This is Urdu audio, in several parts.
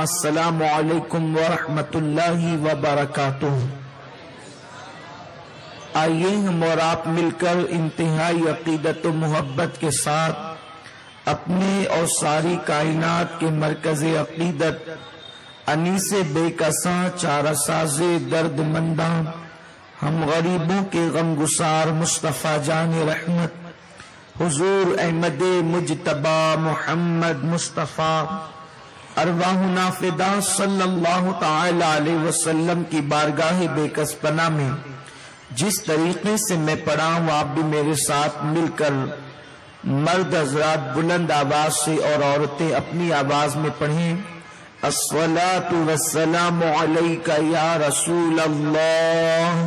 السلام علیکم ورحمۃ اللہ وبرکاتہ۔ آئیے ہم اور آپ مل کر انتہائی عقیدت و محبت کے ساتھ اپنے اور ساری کائنات کے مرکز عقیدت انیس بے کساں چارہ ساز درد منداں ہم غریبوں کے غم گسار مصطفیٰ جان رحمت حضور احمد مجتبی محمد مصطفیٰ ارواحنا فدا صلی اللہ تعالی علیہ وسلم کی بارگاہ بے کس پناہ میں جس طریقے سے میں پڑھا ہوں آپ بھی میرے ساتھ مل کر مرد حضرات بلند آواز سے اور عورتیں اپنی آواز میں پڑھیں۔ الصلاۃ والسلام علیک یا رسول اللہ،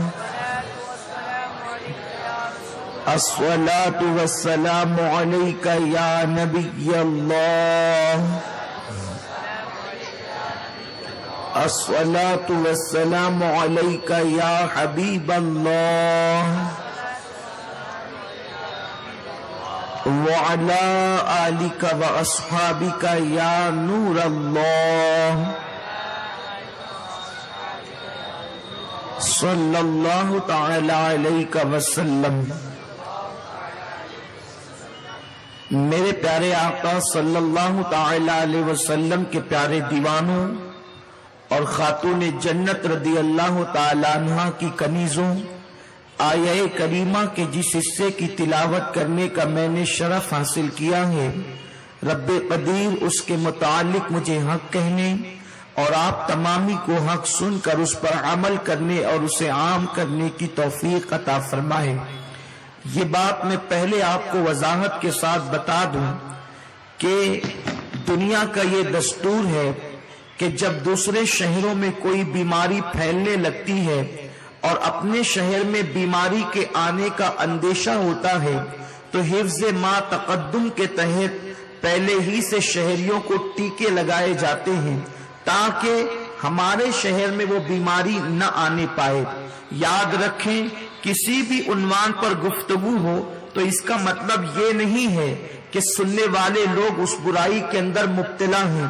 الصلاۃ والسلام علیک یا نبی اللہ، الصلاۃ والسلام علیک یا حبیب اللہ وعلی آلک واصحابک یا نور اللہ صلی اللہ تعالی علیہ وسلم۔ میرے پیارے آقا صلی اللہ تعالی علیہ وسلم کے پیارے دیوانوں اور خاتون جنت رضی اللہ تعالی عنہ کی کنیزوں، آیہ کریمہ کے جس حصے کی تلاوت کرنے کا میں نے شرف حاصل کیا ہے، رب قدیر اس کے متعلق مجھے حق کہنے اور آپ تمامی کو حق سن کر اس پر عمل کرنے اور اسے عام کرنے کی توفیق عطا فرمائے۔ یہ بات میں پہلے آپ کو وضاحت کے ساتھ بتا دوں کہ دنیا کا یہ دستور ہے کہ جب دوسرے شہروں میں کوئی بیماری پھیلنے لگتی ہے اور اپنے شہر میں بیماری کے آنے کا اندیشہ ہوتا ہے تو حفظ ما تقدم کے تحت پہلے ہی سے شہریوں کو ٹیکے لگائے جاتے ہیں تاکہ ہمارے شہر میں وہ بیماری نہ آنے پائے۔ یاد رکھیں، کسی بھی عنوان پر گفتگو ہو تو اس کا مطلب یہ نہیں ہے کہ سننے والے لوگ اس برائی کے اندر مبتلا ہیں،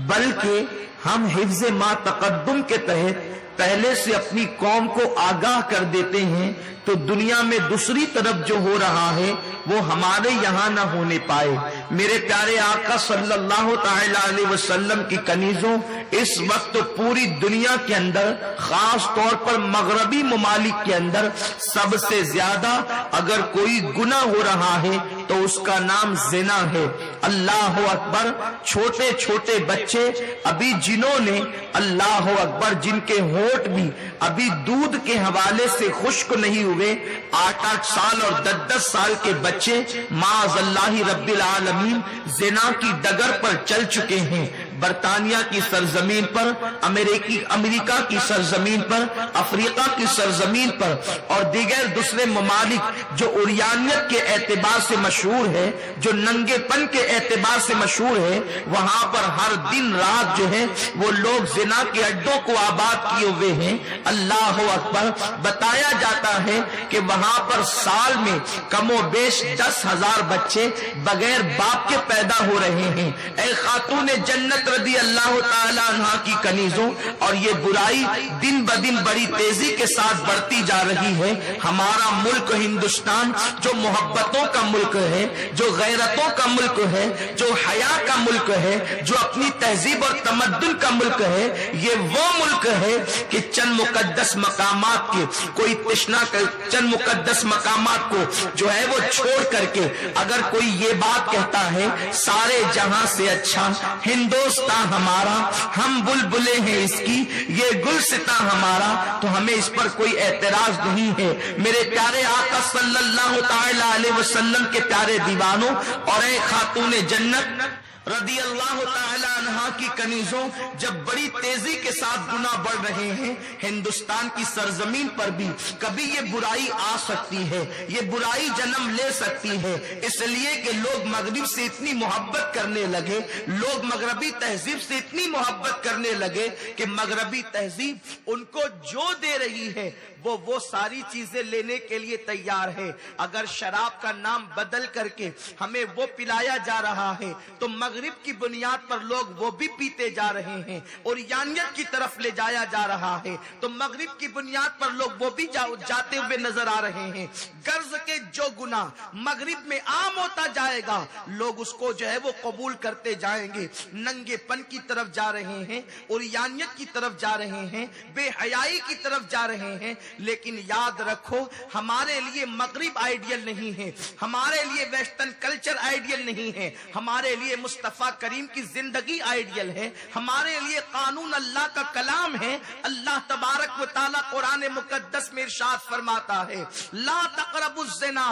بلکہ ہم حفظ ما تقدم کے تحت پہلے سے اپنی قوم کو آگاہ کر دیتے ہیں تو دنیا میں دوسری طرف جو ہو رہا ہے وہ ہمارے یہاں نہ ہونے پائے۔ میرے پیارے آقا صلی اللہ تعالی علیہ وسلم کی کنیزوں، اس وقت پوری دنیا کے اندر خاص طور پر مغربی ممالک کے اندر سب سے زیادہ اگر کوئی گناہ ہو رہا ہے تو اس کا نام زنا ہے۔ اللہ اکبر، چھوٹے چھوٹے بچے ابھی جنہوں نے اللہ اکبر جن کے ہونٹ بھی ابھی دودھ کے حوالے سے خشک نہیں ہوئے، 8-8 سال اور 10-10 سال کے بچے معاذ اللہ رب العالمین زنا کی ڈگر پر چل چکے ہیں۔ برطانیہ کی سرزمین پر، امریکہ کی سرزمین پر، افریقہ کی سرزمین پر اور دیگر دوسرے ممالک جو عریانیت کے اعتبار سے مشہور ہے، جو ننگے پن کے اعتبار سے مشہور ہے، وہاں پر ہر دن رات جو ہے وہ لوگ زنا کے اڈوں کو آباد کیے ہوئے ہیں۔ اللہ اکبر، بتایا جاتا ہے کہ وہاں پر سال میں کم و بیش 10,000 بچے بغیر باپ کے پیدا ہو رہے ہیں۔ اے خاتون جنت رضی اللہ تعالی عنہ کی کنیزوں، اور یہ برائی دن بدن بڑی تیزی کے ساتھ بڑھتی جا رہی ہے۔ ہمارا ملک ہندوستان جو محبتوں کا ملک ہے، جو غیرتوں کا ملک ہے، جو حیا کا ملک ہے، جو اپنی تہذیب اور تمدن کا ملک ہے، یہ وہ ملک ہے کہ چند مقدس مقامات کے کوئی تشنا چند مقدس مقامات کو جو ہے وہ چھوڑ کر کے اگر کوئی یہ بات کہتا ہے سارے جہاں سے اچھا ہندوستان ہمارا، ہم بلبلے ہیں اس کی، یہ گلستاں ہمارا، تو ہمیں اس پر کوئی اعتراض نہیں ہے۔ میرے پیارے آقا صلی اللہ تعالی علیہ وسلم کے پیارے دیوانوں اور اے خاتون جنت رضی اللہ تعالی عنہ کی کنیزوں، جب بڑی تیزی کے ساتھ گناہ بڑھ رہے ہیں ہندوستان کی سرزمین پر بھی کبھی یہ برائی آ سکتی ہے، یہ برائی جنم لے سکتی ہے، اس لیے کہ لوگ مغرب سے اتنی محبت کرنے لگے، لوگ مغربی تہذیب سے اتنی محبت کرنے لگے کہ مغربی تہذیب ان کو جو دے رہی ہے وہ ساری چیزیں لینے کے لیے تیار ہے۔ اگر شراب کا نام بدل کر کے ہمیں وہ پلایا جا رہا ہے تو مغرب کی بنیاد پر لوگ وہ بھی پیتے جا رہے ہیں اور یانیت کی طرف لے جایا جا رہا ہے، تو مغرب کی بنیاد پر لوگ وہ بھی جاتے ہوئے نظر آ رہے ہیں۔ غرض کے جو گناہ مغرب میں عام ہوتا جائے گا لوگ اس کو جو ہے وہ قبول کرتے جائیں گے، ننگے پن کی طرف جا رہے ہیں اور یانیت کی طرف جا رہے ہیں، بے حیائی کی طرف جا رہے ہیں۔ لیکن یاد رکھو ہمارے لیے مغرب آئیڈیل نہیں ہے، ہمارے لیے ویسٹرن کلچر آئیڈیل نہیں ہے، ہمارے لیے مصطفیٰ کریم کی زندگی آئیڈیل ہے، ہمارے لیے قانون اللہ کا کلام ہے۔ اللہ تبارک و تعالی قرآن مقدس میں ارشاد فرماتا ہے لا تقربوا الزنا،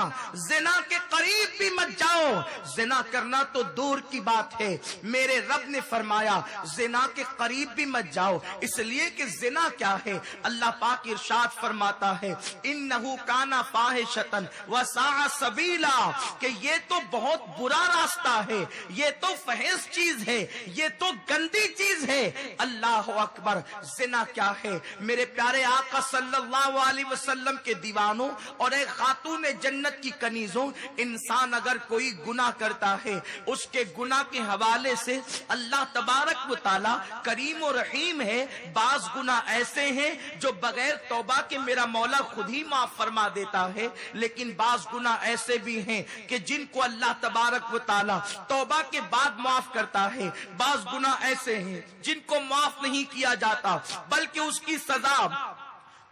زنا کے قریب بھی مت جاؤ۔ زنا کرنا تو دور کی بات ہے، میرے رب نے فرمایا زنا کے قریب بھی مت جاؤ، اس لیے کہ زنا کیا ہے؟ اللہ پاک ارشاد فرماتا ہے انہو کانا فاحشۃ وساء سبیلا، کہ یہ تو بہت برا راستہ ہے، یہ تو فحش چیز ہے، یہ تو گندی چیز ہے۔ اللہ اکبر، زنا کیا ہے؟ میرے پیارے آقا صلی اللہ علیہ وسلم کے دیوانوں اور ایک خاتون جنت کی کنیزوں، انسان اگر کوئی گناہ کرتا ہے اس کے گناہ کے حوالے سے اللہ تبارک و تعالی کریم و رحیم ہے۔ بعض گناہ ایسے ہیں جو بغیر توبہ کے میرا مولا خود ہی معاف فرما دیتا ہے، لیکن بعض گناہ ایسے بھی ہیں کہ جن کو اللہ تبارک و تعالی توبہ کے بعد معاف کرتا ہے۔ بعض گناہ ایسے ہیں جن کو معاف نہیں کیا جاتا بلکہ اس کی سزا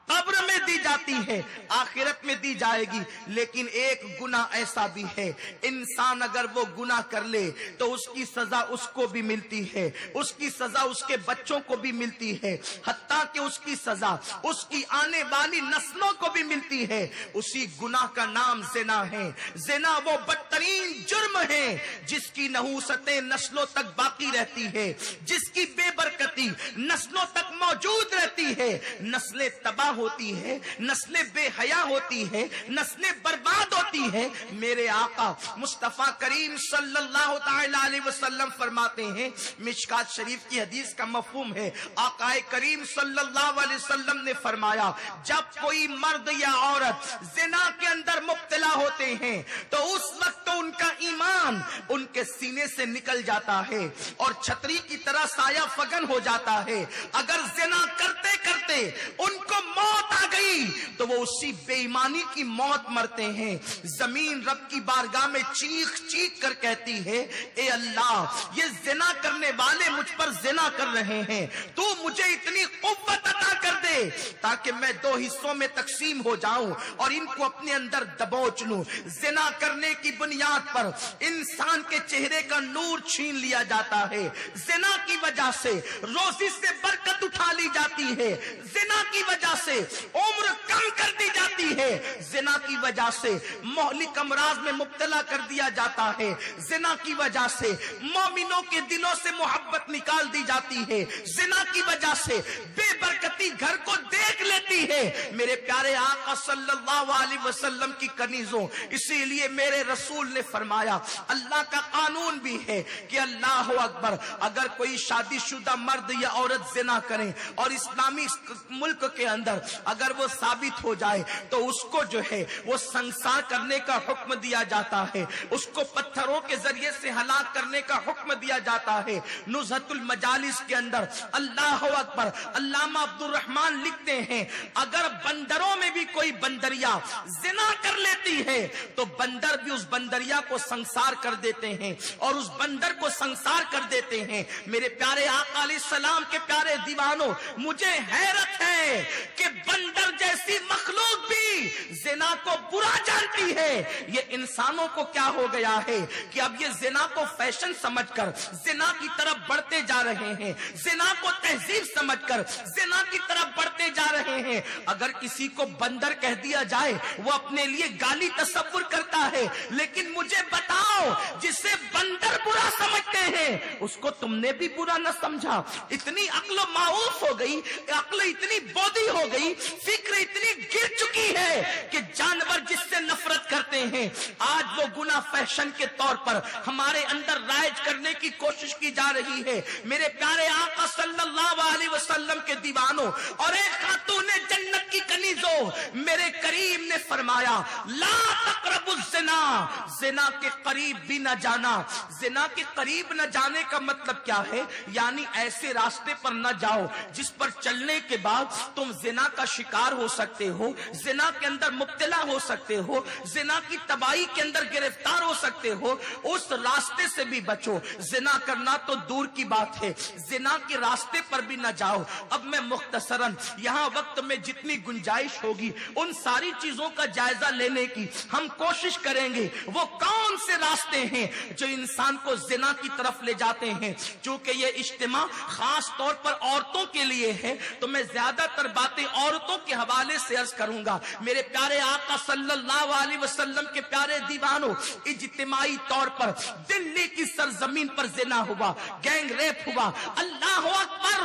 قبر میں دی جاتی ہے، آخرت میں دی جائے گی۔ لیکن ایک گناہ ایسا بھی ہے انسان اگر وہ گناہ کر لے تو اس کی سزا اس کو بھی ملتی ہے، اس کی سزا اس کے بچوں کو بھی ملتی ہے، حتیٰ کہ اس کی سزا اس کی آنے والی نسلوں کو بھی ملتی ہے۔ اسی گناہ کا نام زنا ہے۔ زنا وہ بدترین جرم ہے جس کی نحوستیں نسلوں تک باقی رہتی ہے، جس کی بے برکتی نسلوں تک موجود رہتی ہے، نسلیں تباہ ہوتی ہے، نسلیں بے حیا ہوتی ہے، نسلیں برباد ہوتی ہے۔ میرے آقا مصطفیٰ کریم صلی اللہ تعالی علیہ وسلم فرماتے ہیں، مشکات شریف کی حدیث کا مفہوم ہے، آقا کریم صلی اللہ علیہ وسلم نے فرمایا جب کوئی مرد یا عورت زنا کے اندر مبتلا ہوتے ہیں تو اس وقت تو ان کا ایمان ان کے سینے سے نکل جاتا ہے اور چھتری کی طرح سایہ فگن ہو جاتا ہے۔ اگر زنا کرتے کرتے ان کو موت آ گئی تو وہ اسی بے ایمانی کی موت مرتے ہیں۔ زمین رب کی بارگاہ میں چیخ چیخ کر کہتی ہے اے اللہ، یہ زنا کرنے والے مجھ پر زنا کر رہے ہیں، تو مجھے اتنی قوت عطا کر دے تاکہ میں دو حصوں میں تقسیم ہو جاؤں اور ان کو اپنے اندر دبوچ لوں۔ زنا کرنے کی بنیاد پر انسان کے چہرے کا نور چھین لیا جاتا ہے، زنا کی وجہ سے روزی سے برکت اٹھا لی جاتی ہے، زنا کی وجہ سے عمر کم کر دی جاتی ہے، زنا کی وجہ سے مہلک امراض میں مبتلا کر دیا جاتا ہے، زنا کی وجہ سے مومنوں کے دلوں سے محبت نکال دی جاتی ہے، زنا کی وجہ سے بے برکتی گھر کو دیکھ لیتی ہے۔ میرے پیارے آقا صلی اللہ علیہ وسلم کی کنیزوں، اسی لیے میرے رسول نے فرمایا اللہ کا قانون بھی ہے کہ اللہ اکبر، اگر کوئی شادی شدہ مرد یا عورت زنا کریں اور اسلامی ملک کے اندر اگر وہ ثابت ہو جائے تو اس کو جو ہے وہ سنسار کرنے کا حکم دیا جاتا ہے، اس کو پتھروں کے ذریعے سے ہلاک کرنے کا حکم دیا جاتا ہے۔ نزہت المجالس کے اندر اللہ اکبر علامہ عبد الرحمن لکھتے ہیں اگر بندروں میں بھی کوئی بندریا زنا کر لیتی ہے تو بندر بھی اس بندریا کو سنسار کر دیتے ہیں اور اس بندر کو سنسار کر دیتے ہیں۔ میرے پیارے آقا علیہ السلام کے پیارے دیوانوں، مجھے حیرت ہے کہ بندر جیسی مخلوق بھی زنا کو برا جانتی ہے۔ یہ انسانوں کو کیا ہو گیا ہے کہ اب یہ زنا کو فیشن سمجھ کر زنا کی طرف بڑھتے جا رہے ہیں، زنا کو تہذیب سمجھ کر زنا کی طرف بڑھتے جا رہے ہیں۔ اگر کسی کو بندر کہہ دیا جائے وہ اپنے لیے گالی تصور کرتا ہے، لیکن مجھے بتاؤ جسے بندر برا سمجھتے ہیں اس کو تم نے بھی برا نہ سمجھا۔ اتنی عقل معوف ہو گئی، عقل اتنی بودی ہو گئی، فکر اتنی گر چکی ہے کہ جانور جس سے نفرت کرتے ہیں آج وہ گناہ فیشن کے طور پر ہمارے اندر رائج کرنے کی کوشش کی جا رہی ہے۔ میرے پیارے آقا صلی اللہ علیہ وسلم کے دیوانوں اور اے خاتون جنت کی کنیزوں، میرے کریم نے فرمایا لا تقربوا الزنا، زنا کے قریب بھی نہ جانا۔ زنا کے قریب نہ جانے کا مطلب کیا ہے؟ یعنی ایسے راستے پر نہ جاؤ جس پر چلنے کے بعد تم زنا کا شکار ہو سکتے ہو، زنا کے اندر مبتلا ہو سکتے ہو، زنا کی تباہی کے اندر گرفتار ہو سکتے ہو۔ اس راستے سے بھی بچو۔ زنا کرنا تو دور کی بات ہے، زنا کے راستے پر بھی نہ جاؤ۔ اب میں مختصراً یہاں وقت میں جتنی گنجائش ہوگی ان ساری چیزوں کا جائزہ لینے کی ہم کوشش کریں گے۔ وہ کون سے راستے ہیں جو انسان کو زنا کی طرف لے جاتے ہیں؟ چونکہ یہ اجتماع خاص طور پر عورتوں کے لیے ہے تو میں زیادہ تر باتیں عورتوں کے حوالے سے عرض کروں گا۔ میرے پیارے آقا صلی اللہ علیہ وسلم کے پیارے دیوانوں، اجتماعی طور پر دلی کی سرزمین پر زنا ہوا، گینگ ریپ ہوا، اللہ اکبر۔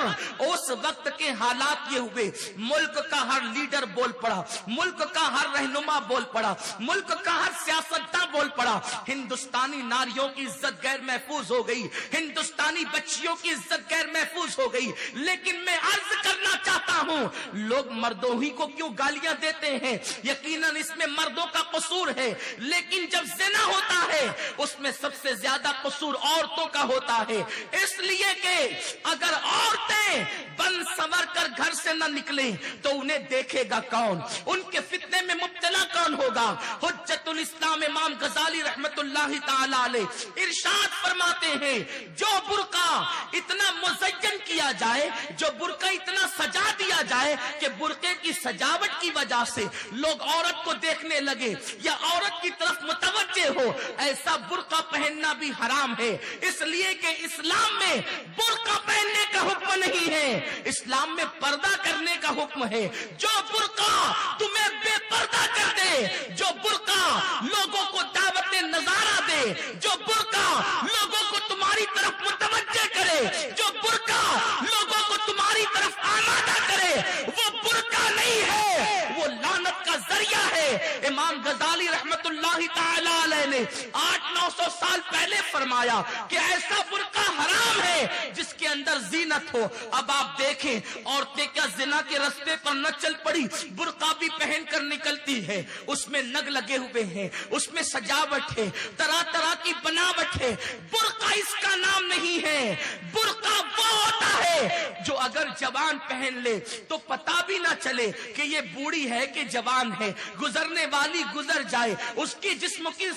اس وقت کے حالات یہ ہوئے، ملک کا ہر لیڈر بول پڑا، ملک کا ہر رہنما بول پڑا، ملک کا ہر سیاستداں بول پڑا۔ ہندوستانی ناریوں کی عزت غیر محفوظ ہو گئی، ہندوستانی بچیوں کی عزت غیر محفوظ ہو گئی۔ لیکن میں عرض کرنا چاہتا ہوں، لوگ مردوں ہی کو کیوں گالیاں دیتے ہیں؟ یقیناً اس میں مردوں کا قصور ہے، لیکن جب زنا ہوتا ہے اس میں سب سے زیادہ قصور عورتوں کا ہوتا ہے۔ اس لیے کہ اگر عورتیں بن سنور کر گھر سے نہ نکلیں تو انہیں دیکھے گا کون؟ ان کے فتنے میں مبتلا کون ہوگا؟ حجت الاسلام امام غزالی رحمت اللہ تعالی علیہ ارشاد فرماتے ہیں، جو برقع اتنا مزین کیا جائے، جو برقع اتنا سجا دیا جائے کہ برقعے کی سجاوٹ کی وجہ سے لوگ عورت کو دیکھنے لگے یا عورت کی طرف متوجہ ہو، ایسا برقع پہننا بھی حرام ہے۔ اس لیے کہ اسلام میں برقع پہننے کا حکم نہیں ہے، اسلام میں پردہ کرنے کا حکم ہے۔ جو برقع تمہیں بے پردہ کر دے، جو برقع لوگوں کو دعوت نظارہ دے، جو برقع لوگوں کو تمہاری طرف متوجہ کرے، جو برقع لوگوں کو تمہاری طرف آمادہ کرے، وہ برقع نہیں ہے، وہ لعنت کا ذریعہ ہے۔ امام غزالی رحمت اللہ تعالی علیہ نے 800-900 سال پہلے فرمایا کہ ایسا برقع حرام ہے جس کے اندر زینت ہو۔ اب آپ دیکھیں عورتیں کیا زنا کے رستے پر نہ چل پڑی، برقع بھی پہن کر نکلتی ہے، اس میں نگ لگے ہوئے ہیں، اس میں سجاوٹ ہے، طرح طرح کی بناوٹ ہے۔ برقع اس کا نام نہیں ہے، برقع وہ ہوتا ہے جو اگر جوان پہن لے تو پتا بھی نہ چلے کہ یہ بوڑھی ہے کہ جوان ہے، گزرنے والی گزر جائے، اس کی جسم کی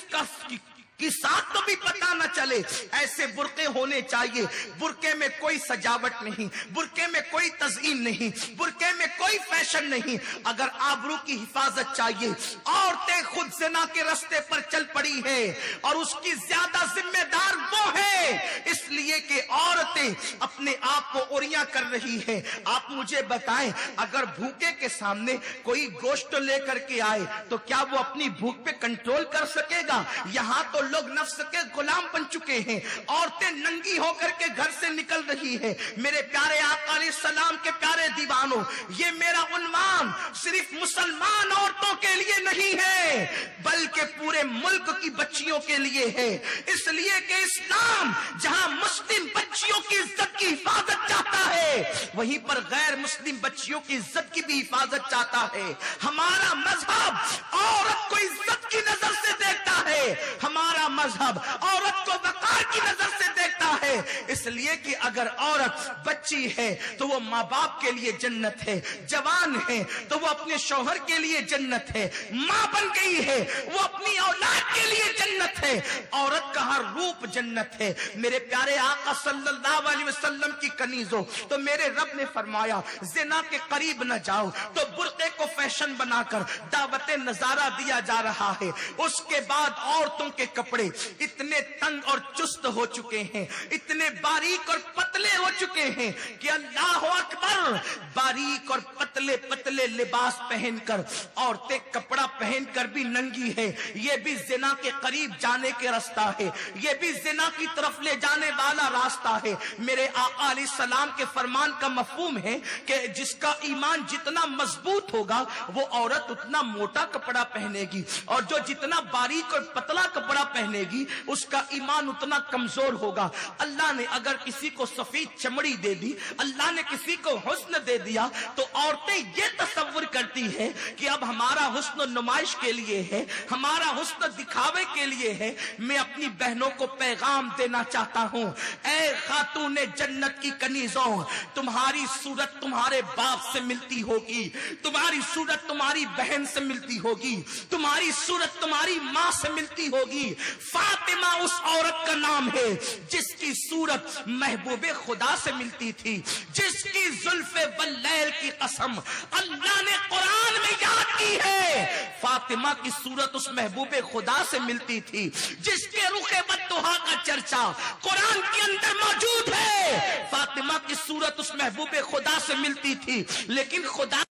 ساتھ تو بھی پتہ نہ چلے۔ ایسے برقعے ہونے چاہیے، برقعے میں کوئی سجاوٹ نہیں، برقعے میں کوئی تزئین نہیں، برقعے میں کوئی فیشن نہیں۔ اگر آبرو کی حفاظت چاہیے، عورتیں خود زنا کے رستے پر چل پڑی ہے اور اس کی زیادہ ذمہ دار وہ ہے، اس لیے کہ عورتیں اپنے آپ کو اوریاں کر رہی ہے۔ آپ مجھے بتائیں، اگر بھوکے کے سامنے کوئی گوشت لے کر کے آئے تو کیا وہ اپنی بھوک پہ کنٹرول کر سکے گا؟ یہاں تو لوگ نفس کے غلام بن چکے ہیں، عورتیں ننگی ہو کر کے گھر سے نکل رہی ہے۔ میرے پیارے آقا علیہ السلام کے پیارے دیوانوں، یہ میرا عنوان صرف مسلمان عورتوں کے لیے نہیں ہے بلکہ پورے ملک کی بچیوں کے لیے ہے۔ اس لیے کہ اسلام جہاں مسلم بچیوں کی عزت کی حفاظت چاہتا ہے، وہیں پر غیر مسلم بچیوں کی عزت کی بھی حفاظت چاہتا ہے۔ ہمارا مذہب عورت کو عزت کی نظر سے دیکھتا ہے، ہمارا مذہب عورت کو وقار کی نظر سے دیکھتا ہے۔ اس لیے کہ اگر عورت بچی ہے تو وہ ماں باپ کے لیے جنت ہے، جوان ہے تو وہ اپنے شوہر کے لیے جنت ہے، ماں بن گئی ہے وہ اپنی اولاد کے لیے جنت ہے، عورت کا ہر روپ جنت ہے۔ میرے پیارے آقا صلی اللہ علیہ وسلم کی کنیزوں، تو میرے رب نے فرمایا زنا کے قریب نہ جاؤ، تو برقعے کو فیشن بنا کر دعوت نظارہ دیا جا رہا ہے۔ اس کے بعد عورتوں کے کپڑے اتنے تنگ اور چست ہو چکے ہیں، اتنے باریک اور پتلے ہو چکے ہیں کہ اللہ اکبر، باریک اور پتلے پتلے لباس پہن کر عورتیں کپڑا پہن کر بھی ننگی ہے۔ یہ بھی زنا زنا کے قریب جانے کے راستہ ہے، یہ بھی زنا کی طرف لے جانے والا راستہ ہے۔ میرے آقا علیہ السلام کے فرمان کا مفہوم ہے کہ جس کا ایمان جتنا مضبوط ہوگا وہ عورت اتنا موٹا کپڑا پہنے گی، اور جو جتنا باریک اور پتلا کپڑا پہنے گی اس کا ایمان اتنا کمزور ہوگا۔ اللہ نے اگر کسی کو سفید چمڑی دے دی، اللہ نے کسی کو حسن دے دیا، تو عورتیں یہ تصور کرتی ہیں کہ اب ہمارا حسن نمائش کے لیے ہے، ہمارا حسن دکھاوے کے لیے ہے۔ میں اپنی بہنوں کو پیغام دینا چاہتا ہوں، اے خاتون جنت کی کنیزوں، تمہاری صورت تمہارے باپ سے ملتی ہوگی، تمہاری صورت تمہاری بہن سے ملتی ہوگی، تمہاری صورت تمہاری ماں سے ملتی ہوگی۔ فاطمہ اس عورت کا نام ہے جس کی صورت محبوب خدا سے ملتی تھی، جس کی زلف واللیل کی قسم اللہ نے قرآن میں یاد کی ہے۔ فاطمہ کی صورت اس محبوب خدا سے ملتی تھی جس کے رخ بددہا کا چرچا قرآن کے اندر موجود ہے۔ فاطمہ کی صورت اس محبوب خدا سے ملتی تھی، لیکن خدا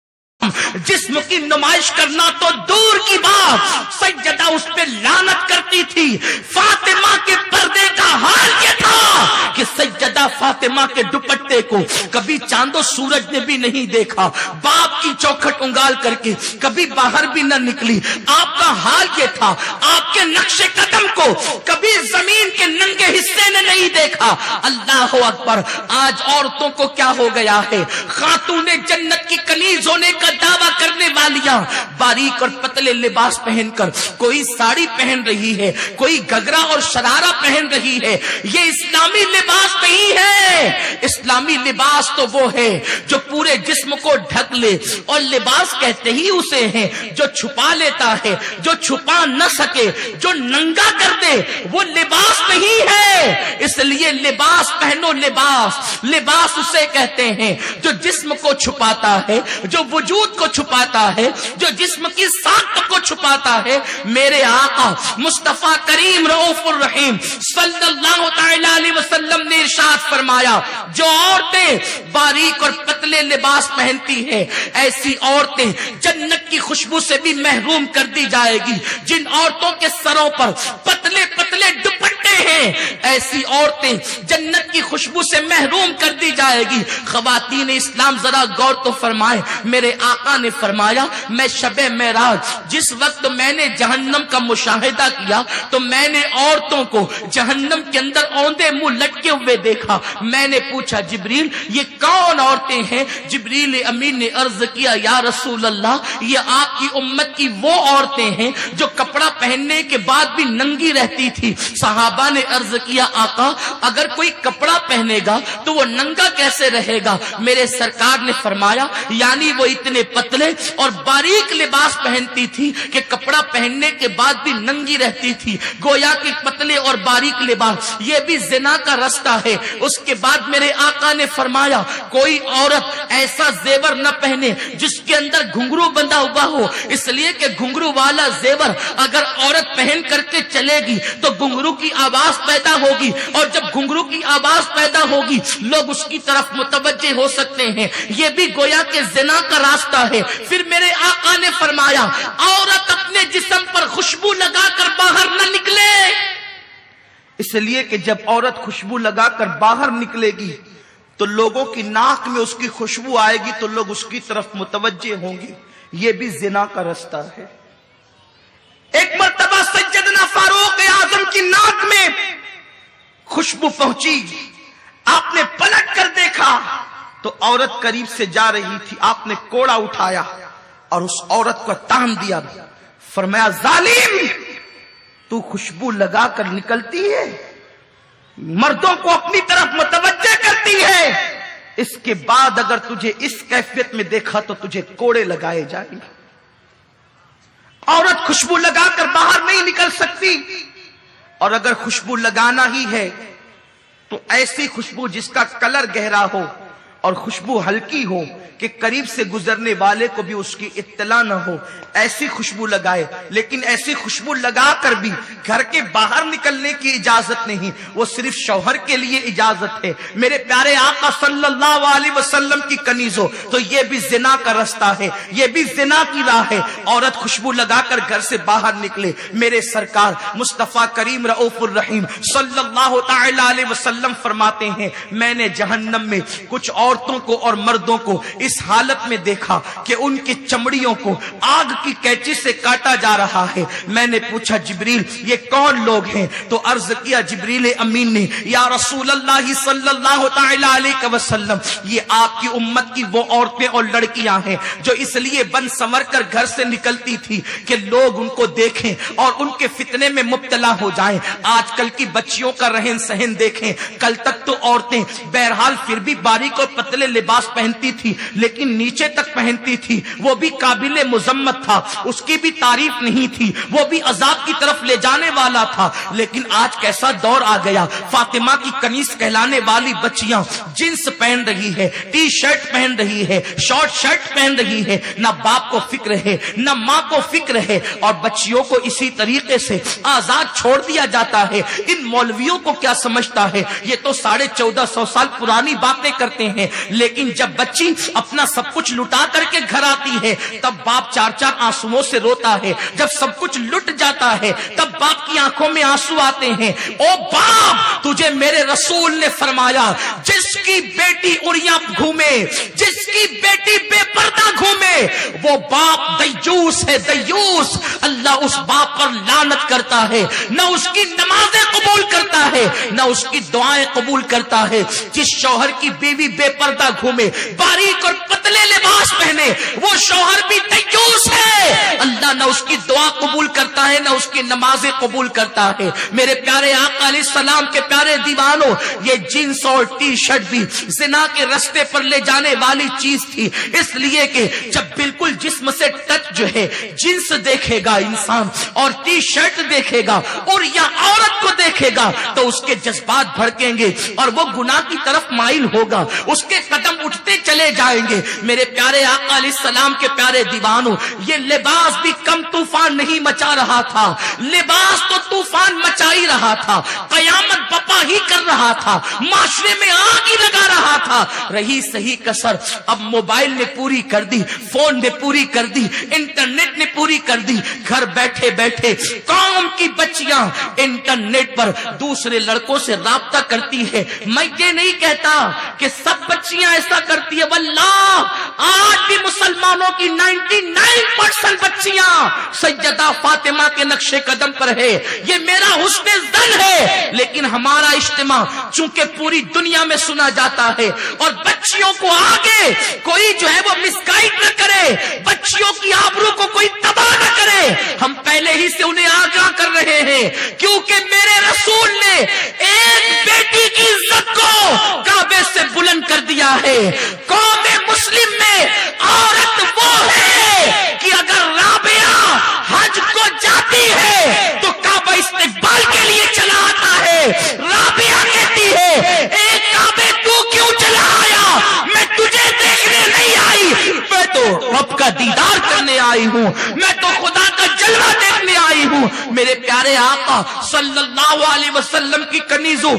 جسم کی نمائش کرنا تو دور کی بات، سجدہ اس پہ لعنت کرتی تھی۔ فاطمہ کے پردے کا حال یہ تھا کہ سجدہ فاطمہ کے دوپٹے کو کبھی چاند و سورج نے بھی نہیں دیکھا، باپ کی چوکھٹ انگال کر کے کبھی باہر بھی نہ نکلی۔ آپ کا حال یہ تھا، آپ کے نقش قدم کو کبھی زمین کے ننگے حصے نے نہیں دیکھا۔ اللہ اکبر! آج عورتوں کو کیا ہو گیا ہے؟ خاتون جنت کی کنیز ہونے کا دعویٰ کرنے والیاں باریک اور پتلے لباس پہن کر، کوئی ساڑی پہن رہی ہے، کوئی گھگرا اور شرارہ پہن رہی ہے۔ یہ اسلامی لباس نہیں ہے۔ اسلامی لباس تو وہ ہے جو پورے جسم کو ڈھک لے، اور لباس کہتے ہی اسے ہیں جو چھپا لیتا ہے، جو چھپا نہ سکے، جو ننگا کر دے، وہ لباس نہیں ہے۔ اس لیے لباس پہنو، لباس اسے کہتے ہیں جو جسم کو چھپاتا ہے، جو وجود کو چھپاتا ہے، جو جسم کی ساخت کو چھپاتا ہے۔ میرے آقا مصطفیٰ کریم رؤوف الرحیم صلی اللہ تعالی علیہ وسلم نے ارشاد فرمایا، جو عورتیں باریک اور پتلے لباس پہنتی ہیں ایسی عورتیں جنت کی خوشبو سے بھی محروم کر دی جائے گی۔ جن عورتوں کے سروں پر پتلے پتلے دوپٹے ہیں ایسی عورتیں جنت کی خوشبو سے محروم کر دی جائے گی۔ خواتین اسلام ذرا غور تو فرمائے، میرے آقا نے فرمایا، میں شب معراج جس وقت میں نے جہنم کا مشاہدہ کیا تو میں نے عورتوں کو جہنم کے اندر اوندے منہ لٹکے ہوئے دیکھا۔ میں نے پوچھا جبریل یہ کون عورتیں ہیں؟ جبریل امین نے عرض کیا یا رسول اللہ، یہ آپ کی امت کی وہ عورتیں ہیں جو کپڑا پہننے کے بعد بھی ننگی رہتی تھی۔ صحابہ نے عرض کیا آقا اگر کوئی کپڑا پہنے گا تو وہ ننگا کیسے رہے گا؟ میرے سرکار نے فرمایا یعنی وہ اتنے پتلے اور باریک لباس پہنتی تھی کہ کپڑا پہننے کے بعد بھی ننگی رہتی تھی۔ گویا کہ پتلے اور باریک لباس یہ بھی زنا کا راستہ ہے۔ اس کے بعد میرے آقا نے فرمایا کوئی عورت ایسا زیور نہ پہنے جس کے اندر گھنگرو بندھا ہوا ہو، اس لیے کہ گھنگرو والا زیور اگر عورت پہن کر کے چلے گی تو گھنگرو کی آواز پیدا ہوگی، اور جب گھنگرو کی آواز پیدا ہوگی لوگ اس کی طرف متوجہ ہو سکتے ہیں۔ یہ بھی گویا کہ زنا کا راستہ ہے۔ پھر میرے آقا نے فرمایا عورت اپنے جسم پر خوشبو لگا کر باہر نہ نکلے، اس لیے کہ جب عورت خوشبو لگا کر باہر نکلے گی تو لوگوں کی ناک میں اس کی خوشبو آئے گی تو لوگ اس کی طرف متوجہ ہوں گے۔ یہ بھی زنا کا راستہ ہے۔ ایک مرتبہ سیدنا فاروق اعظم کی ناک میں خوشبو پہنچی، آپ نے پلٹ کر دیکھا تو عورت قریب سے جا رہی تھی۔ آپ نے کوڑا اٹھایا اور اس عورت کو تان دیا، فرمایا ظالم تو خوشبو لگا کر نکلتی ہے، مردوں کو اپنی طرف متوجہ کرتی ہے، اس کے بعد اگر تجھے اس کیفیت میں دیکھا تو تجھے کوڑے لگائے جائیں گے۔ عورت خوشبو لگا کر باہر نہیں نکل سکتی، اور اگر خوشبو لگانا ہی ہے تو ایسی خوشبو جس کا کلر گہرا ہو، اور خوشبو ہلکی ہو کہ قریب سے گزرنے والے کو بھی اس کی اطلاع نہ ہو، ایسی خوشبو لگائے. لیکن ایسی خوشبو لگا کر بھی گھر کے باہر نکلنے کی اجازت نہیں، وہ صرف شوہر کے لیے اجازت ہے. میرے پیارے آقا صلی اللہ علیہ وسلم کی کنیزوں، تو یہ بھی زنا کا رستہ ہے، یہ بھی زنا کی راہ ہے. عورت خوشبو لگا کر گھر سے باہر نکلے. میرے سرکار مصطفیٰ کریم رؤوف الرحیم صلی اللہ تعالی علیہ وسلم فرماتے ہیں، میں نے جہنم میں کچھ عورتوں کو اور مردوں کو اس حالت میں دیکھا کہ ان کی چمڑیوں کو آگ کی کینچی سے کاٹا جا رہا ہے. میں نے پوچھا جبریل یہ کون لوگ ہیں؟ تو عرض کیا جبریل امین نے، یا رسول اللہ صلی اللہ تعالی علیہ وسلم، یہ آپ کی امت کی وہ عورتیں اور لڑکیاں ہیں جو اس لیے بن سنور کر گھر سے نکلتی تھی کہ لوگ ان کو دیکھیں اور ان کے فتنے میں مبتلا ہو جائیں. آج کل کی بچیوں کا رہن سہن دیکھیں. کل تک تو عورتیں بہرحال پھر بھی باریک اور پتلے لباس پہنتی تھی، لیکن نیچے تک پہنتی تھی، وہ بھی قابل مذمت تھا، اس کی بھی تعریف نہیں تھی، وہ بھی عذاب کی طرف لے جانے والا تھا. لیکن آج کیسا دور آ گیا، فاطمہ کی کنیز کہلانے والی بچیاں جنس پہن رہی ہے، ٹی شرٹ پہن رہی ہے، شارٹ شرٹ پہن رہی ہے. نہ باپ کو فکر ہے نہ ماں کو فکر ہے، اور بچیوں کو اسی طریقے سے آزاد چھوڑ دیا جاتا ہے. ان مولویوں کو کیا سمجھتا ہے، یہ تو 1450 سال پرانی باتیں کرتے ہیں. لیکن جب بچی اپنا سب کچھ لٹا کر کے گھر آتی ہے تب باپ چار چار آنسوؤں سے روتا ہے. جب سب کچھ لٹ جاتا ہے تب باپ کی آنکھوں میں آنسو آتے ہیں. او باپ، تجھے میرے رسول نے فرمایا جس کی بیٹی اڑیاں گھومے، جس کی بیٹی بے پردہ گھومے، وہ باپ دیوس ہے، دیوس. اللہ اس باپ پر لعنت کرتا ہے، نہ اس کی نمازیں قبول کرتا ہے نہ اس کی دعائیں قبول کرتا ہے. جس شوہر کی بیوی بے پردہ گھومے، باریک اور پتلے لباس پہنے، وہ شوہر بھی دیوس ہے. اللہ نہ اس کی دعا قبول کرتا ہے نہ اس کی نمازیں قبول کرتا ہے. میرے پیارے آقا علیہ السلام کے پیارے دیوانوں، یہ جینس اور ٹی شرٹ بھی زنا کے رستے پر لے جانے والی چیز تھی. اس لیے کہ جب بالکل جسم سے ٹچ جو ہے جنس دیکھے گا انسان اور ٹی شرٹ دیکھے گا اور یا عورت کو دیکھے گا تو اس کے جذبات بھڑکیں گے اور وہ گناہ کی طرف مائل ہوگا، اس کے قدم اٹھتے چلے جائیں گے. میرے پیارے آقا علیہ السلام کے پیارے دیوانوں، یہ لباس بھی کم طوفان نہیں مچا رہا تھا، لباس تو طوفان مچا ہی رہا تھا، قیامت بپا ہی کر رہا تھا، معاشرے میں آگ ہی لگا رہا تھا. رہی صحیح کسر اب موبائل نے پوری کر دی، فون نے پوری کر دی، انٹرنیٹ نے پوری کر دی. گھر بیٹھے بیٹھے قوم کی بچیاں انٹرنیٹ پر دوسرے لڑکوں سے رابطہ کرتی ہے. میں یہ نہیں کہتا کہ سب بچیاں ایسا کرتی ہے، واللہ آج بھی مسلمانوں کی 99% بچیاں سیدہ فاطمہ کے نقش قدم پر ہے. یہ میرا حسن ظن ہے. لیکن ہمارا اجتماع چونکہ پوری دنیا میں سنا جاتا ہے اور بچیوں کو آگے کوئی جو ہے وہ مس گائیڈ نہ کرے، بچیوں کی آبرو کو کوئی تباہ نہ کرے، ہم پہلے ہی سے انہیں آگاہ کر رہے ہیں. کیونکہ میرے رسول نے ایک بیٹی کی عزت کو کعبے سے بلند کر دیا ہے. قوم مسلم میں عورت وہ ہے کہ اگر رابعہ حج کو جاتی ہے تو کعبہ استقبال کے لیے چلا آتا ہے. رابعہ کہتی ہے اے کعبے تو کیوں چلا آیا؟ میں تجھے دیکھنے نہیں آئی، میں تو رب کا دیدار کرنے آئی ہوں، میں تو خدا کا جلوہ دیکھنے آئی ہوں. میرے پیارے آقا صلی اللہ علیہ وسلم کی کنیزوں،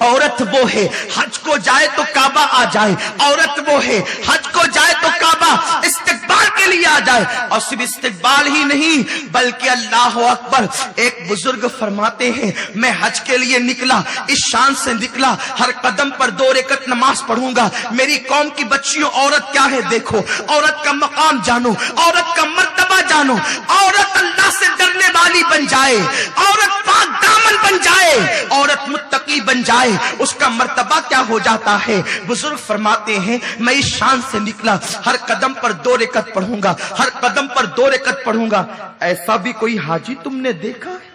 عورت وہ ہے حج کو جائے تو کعبہ آ جائے، عورت وہ ہے حج کو جائے تو کعبہ استقبال کے لیے آ جائے. اور صرف استقبال ہی نہیں بلکہ اللہ اکبر. ایک بزرگ فرماتے ہیں میں حج کے لیے نکلا، اس شان سے نکلا ہر قدم پر 2 رکعت نماز پڑھوں گا. میری قوم کی بچیوں، عورت کیا ہے دیکھو، عورت کا مقام جانو، عورت کا مرتبہ جانو. عورت اللہ سے ڈرنے والی بن جائے، عورت پاک دامن بن جائے، عورت متقی بن جائے، اس کا مرتبہ کیا ہو جاتا ہے. بزرگ فرماتے ہیں میں اس شان سے نکلا ہر قدم پر 2 رکعت پڑھوں گا، ہر قدم پر 2 رکعت پڑھوں گا. ایسا بھی کوئی حاجی تم نے دیکھا ہے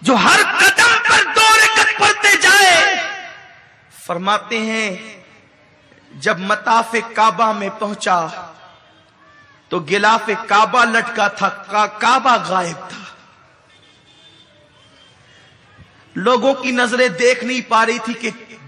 جو ہر قدم پر 2 رکعت پڑھتے جائے؟ فرماتے ہیں جب مطاف کعبہ میں پہنچا تو غلاف کعبہ لٹکا تھا، کعبہ غائب تھا. لوگوں کی نظریں دیکھ نہیں پا رہی تھی کہ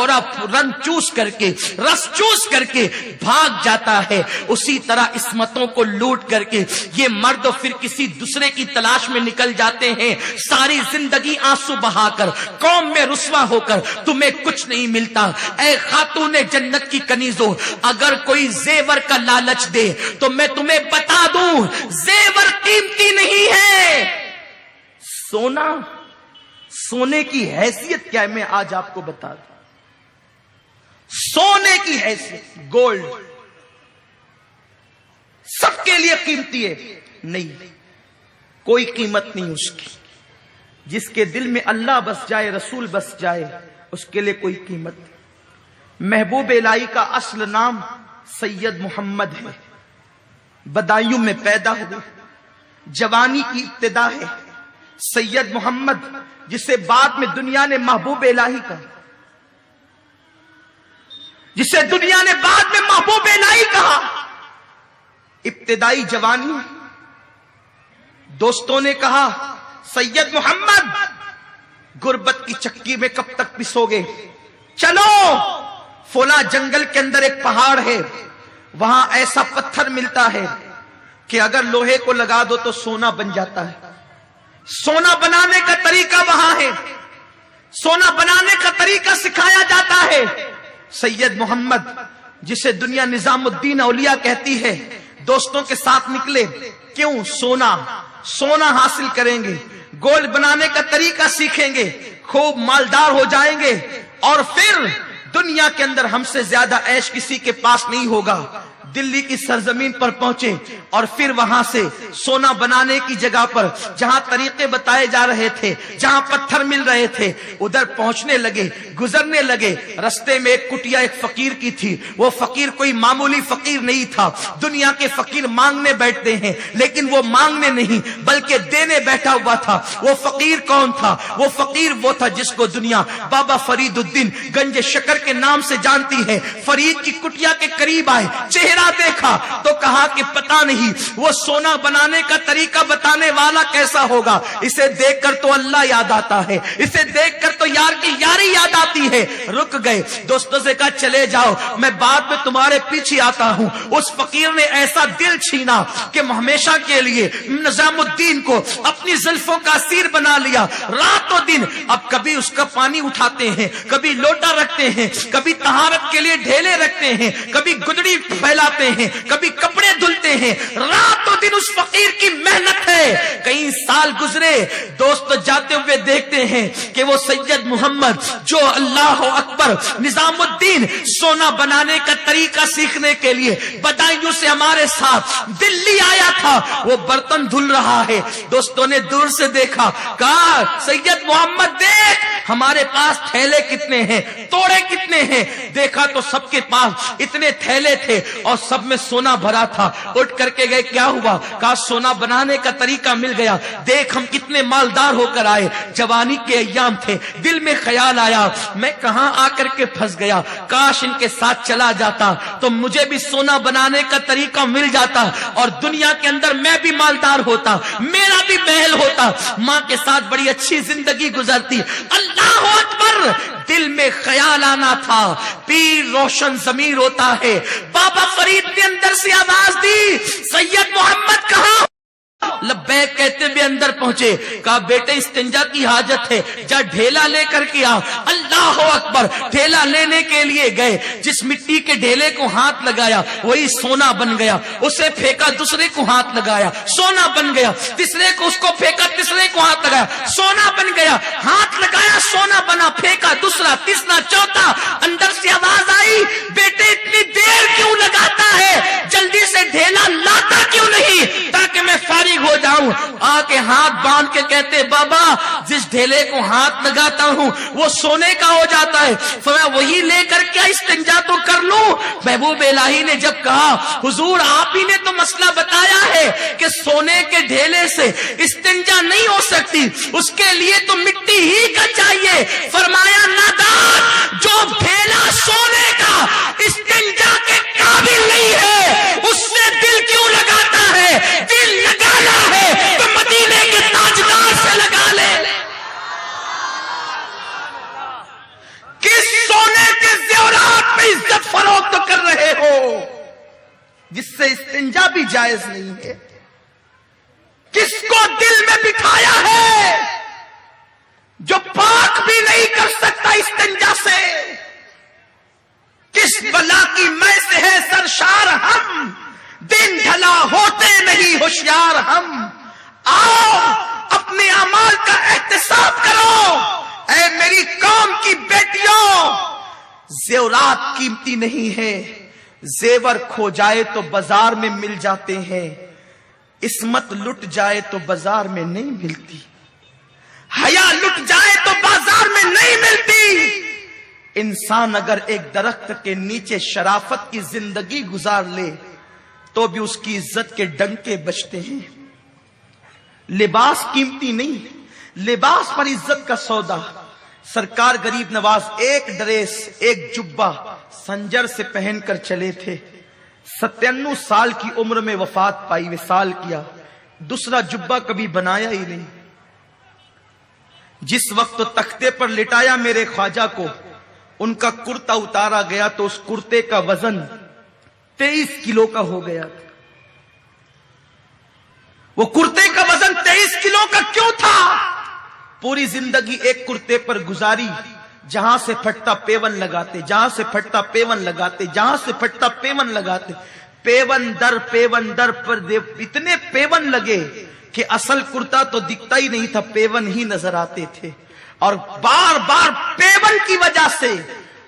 گھوڑا رن چوس کر کے رس چوس کر کے بھاگ جاتا ہے، اسی طرح عصمتوں کو لوٹ کر کے یہ مرد پھر کسی دوسرے کی تلاش میں نکل جاتے ہیں، ساری زندگی آنسو بہا کر، قوم میں رسوا ہو کر، تمہیں کچھ نہیں ملتا۔ اے خاتون جنت کی کنیزوں، اگر کوئی زیور کا لالچ دے تو میں تمہیں بتا دوں زیور قیمتی نہیں ہے، سونا، سونے کی حیثیت کیا ہے میں آج آپ کو بتا دوں۔ سونے کی حیثیت، گولڈ سب کے لیے قیمتی ہے، نہیں، کوئی قیمت نہیں اس کی۔ جس کے دل میں اللہ بس جائے، رسول بس جائے، اس کے لیے کوئی قیمت نہیں۔ محبوب الہی کا اصل نام سید محمد ہے، بدایوں میں پیدا ہوئے، جوانی کی ابتدا ہے۔ سید محمد جسے بعد میں دنیا نے محبوب الہی کہا، جسے دنیا نے بعد میں محبوب الہی کہا، ابتدائی جوانی، دوستوں نے کہا سید محمد غربت کی چکی میں کب تک پسو گے، چلو فلاں جنگل کے اندر ایک پہاڑ ہے، وہاں ایسا پتھر ملتا ہے کہ اگر لوہے کو لگا دو تو سونا بن جاتا ہے۔ سونا بنانے کا طریقہ وہاں ہے، سونا بنانے کا طریقہ سکھایا جاتا ہے۔ سید محمد جسے دنیا نظام الدین اولیاء کہتی ہے، دوستوں کے ساتھ نکلے، کیوں؟ سونا، سونا حاصل کریں گے، گولڈ بنانے کا طریقہ سیکھیں گے، خوب مالدار ہو جائیں گے، اور پھر دنیا کے اندر ہم سے زیادہ عیش کسی کے پاس نہیں ہوگا۔ دلی کی سرزمین پر پہنچے اور پھر وہاں سے سونا بنانے کی جگہ پر جہاں طریقے بتائے جا رہے تھے، جہاں پتھر مل رہے تھے، ادھر پہنچنے لگے، گزرنے لگے۔ رستے میں ایک کٹیا ایک فقیر کی تھی، وہ فقیر کوئی معمولی فقیر نہیں تھا۔ دنیا کے فقیر مانگنے بیٹھتے ہیں، لیکن وہ مانگنے نہیں بلکہ دینے بیٹھا ہوا تھا۔ وہ فقیر کون تھا؟ وہ فقیر وہ تھا جس کو دنیا بابا فرید الدین گنج شکر کے نام سے جانتی ہے۔ فرید کی کٹیا کے قریب آئے، چہرہ دیکھا تو کہا کہ پتہ نہیں وہ سونا بنانے کا طریقہ بتانے والا کیسا ہوگا، اسے دیکھ کر تو اللہ یاد آتا ہے، اسے دیکھ کر تو یار کی یاری یاد آتی ہے۔ رک گئے، دوستوں سے کہا چلے جاؤ، میں بعد میں تمہارے پیچھے آتا ہوں۔ اس فقیر نے ایسا دل چھینا کہ ہمیشہ کے لیے نظام الدین کو اپنی زلفوں کا اسیر بنا لیا۔ رات و دن اب کبھی اس کا پانی اٹھاتے ہیں، کبھی لوٹا رکھتے ہیں، کبھی طہارت کے لیے ڈھیلے رکھتے ہیں، کبھی گدڑی پھیلاتے ہیں، کبھی کپڑے دھلتے ہیں۔ رات و دن اس فقیر کی محنت ہے۔ کئی سال گزرے، دوست جاتے ہوئے دیکھتے ہیں کہ وہ سید محمد جو اللہ اکبر نظام الدین سونا بنانے کا طریقہ سیکھنے کے لیے بدایوں سے ہمارے ساتھ دلی آیا تھا، وہ برتن دھل رہا ہے۔ دوستوں نے دور سے دیکھا، کہا سید محمد دیکھ ہمارے پاس تھیلے کتنے ہیں، توڑے کتنے ہیں۔ دیکھا تو سب کے پاس اتنے تھیلے تھے اور سب میں سونا بھرا تھا۔ اٹھ کر کے گئے، کیا ہوا؟ کہا سونا بنانے کا طریقہ مل گیا، دیکھ ہم کتنے مالدار ہو کر آئے۔ جوانی کے ایام تھے، دل میں خیال آیا میں کہاں آ کر کے پھنس گیا، کاش ان کے ساتھ چلا جاتا تو مجھے بھی سونا بنانے کا طریقہ مل جاتا اور دنیا کے اندر میں بھی مالدار ہوتا، میرا بھی محل ہوتا، ماں کے ساتھ بڑی اچھی زندگی گزرتی۔ اللہ اکبر، دل میں خیال آنا تھا۔ پیر روشن ضمیر ہوتا ہے۔ بابا فرید نے اندر سے آواز دی، سید محمد کہاں؟ لبیک کہتے ہوئے اندر پہنچے۔ کہا بیٹے استنجا کی حاجت ہے، جا ڈھیلا لے کر کے آ۔ اللہ اکبر، ڈھیلا لینے کے لیے گئے، جس مٹی کے ڈھیلے کو ہاتھ لگایا وہی سونا بن گیا۔ اسے پھینکا، دوسرے کو ہاتھ لگایا، سونا بن گیا۔ تیسرے کو اس کو پھینکا، تیسرے کو ہاتھ لگایا، سونا بن گیا۔ ہاتھ لگایا، سونا بنا، پھینکا، دوسرا، تیسرا، چوتھا۔ اندر سے آواز آئی، بیٹے اتنی دیر کیوں لگاتا ہے، جلدی سے ڈھیلا لاتا کیوں نہیں تاکہ میں فارغ ہو جاؤں۔ آ کے ہاتھ باندھ کے کہتے بابا جس ڈھیلے کو ہاتھ لگاتا ہوں وہ سونے کا ہو جاتا ہے، فرمایا وہی لے کر کیا استنجا تو کر لوں۔ محبوب الہی نے جب کہا حضور آپ ہی نے تو مسئلہ بتایا ہے کہ سونے کے ڈھیلے سے استنجا نہیں ہو سکتی، اس کے لیے تو مٹی ہی کا چاہیے۔ فرمایا نادان، جو ڈھیلا سونے کا استنجا کے قابل نہیں ہے اس سے دل کیوں لگاتا ہے؟ دل لگانا ہے تو مدینے کے تاجدار سے لگا لے۔ کس سونے جائز نہیں ہے؟ کس کو دل میں بٹھایا ہے جو پاک بھی نہیں کر سکتا استنجا سے؟ کس بلا کی میں سے ہے سرشار ہم، دن ڈھلا ہوتے نہیں ہوشیار ہم؟ آؤ اپنے اعمال کا احتساب کرو اے میری قوم کی بیٹیوں۔ زیورات قیمتی نہیں ہے، زیور کھو جائے تو بازار میں مل جاتے ہیں، عصمت لٹ جائے تو بازار میں نہیں ملتی، حیا لٹ جائے تو بازار میں نہیں ملتی۔ انسان اگر ایک درخت کے نیچے شرافت کی زندگی گزار لے تو بھی اس کی عزت کے ڈنکے بجتے ہیں۔ لباس قیمتی نہیں، لباس پر عزت کا سودا۔ سرکار غریب نواز ایک ڈریس، ایک جبہ سنجر سے پہن کر چلے تھے، 97 سال کی عمر میں وفات پائی، وصال کیا، دوسرا جبہ کبھی بنایا ہی نہیں۔ جس وقت تختے پر لٹایا میرے خواجہ کو، ان کا کرتا اتارا گیا تو اس کرتے کا وزن 23 کلو کا ہو گیا۔ وہ کرتے کا وزن 23 کلو کا کیوں تھا؟ پوری زندگی ایک کرتے پر گزاری، جہاں سے پھٹتا پیون لگاتے، جہاں سے پھٹتا پیون لگاتے، جہاں سے پھٹتا پیون لگاتے، پیون در پر اتنے پیون لگے کہ اصل کرتا تو دکھتا ہی نہیں تھا، پیون ہی نظر آتے تھے، اور بار بار پیون کی وجہ سے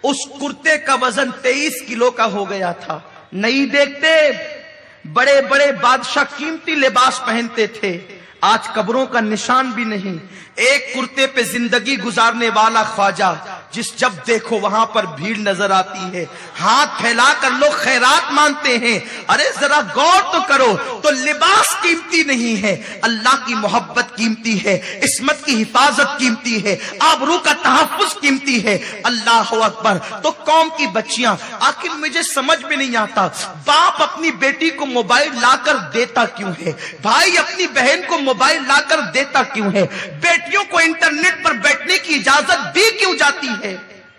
اس کرتے کا وزن 23 کلو کا ہو گیا تھا۔ نہیں دیکھتے بڑے بڑے بادشاہ قیمتی لباس پہنتے تھے، آج قبروں کا نشان بھی نہیں۔ ایک کرتے پہ زندگی گزارنے والا خواجہ، جب دیکھو وہاں پر بھیڑ نظر آتی ہے، ہاتھ پھیلا کر لوگ خیرات مانتے ہیں۔ ارے ذرا غور تو کرو، تو لباس قیمتی نہیں ہے، اللہ کی محبت قیمتی ہے، عصمت کی حفاظت قیمتی ہے، آبرو کا تحفظ قیمتی ہے۔ اللہ اکبر۔ تو قوم کی بچیاں، آخر مجھے سمجھ میں نہیں آتا، باپ اپنی بیٹی کو موبائل لا کر دیتا کیوں ہے؟ بھائی اپنی بہن کو موبائل لا کر دیتا کیوں ہے؟ بیٹیوں کو انٹرنیٹ پر بیٹھنے کی اجازت دی کیوں جاتی ہے؟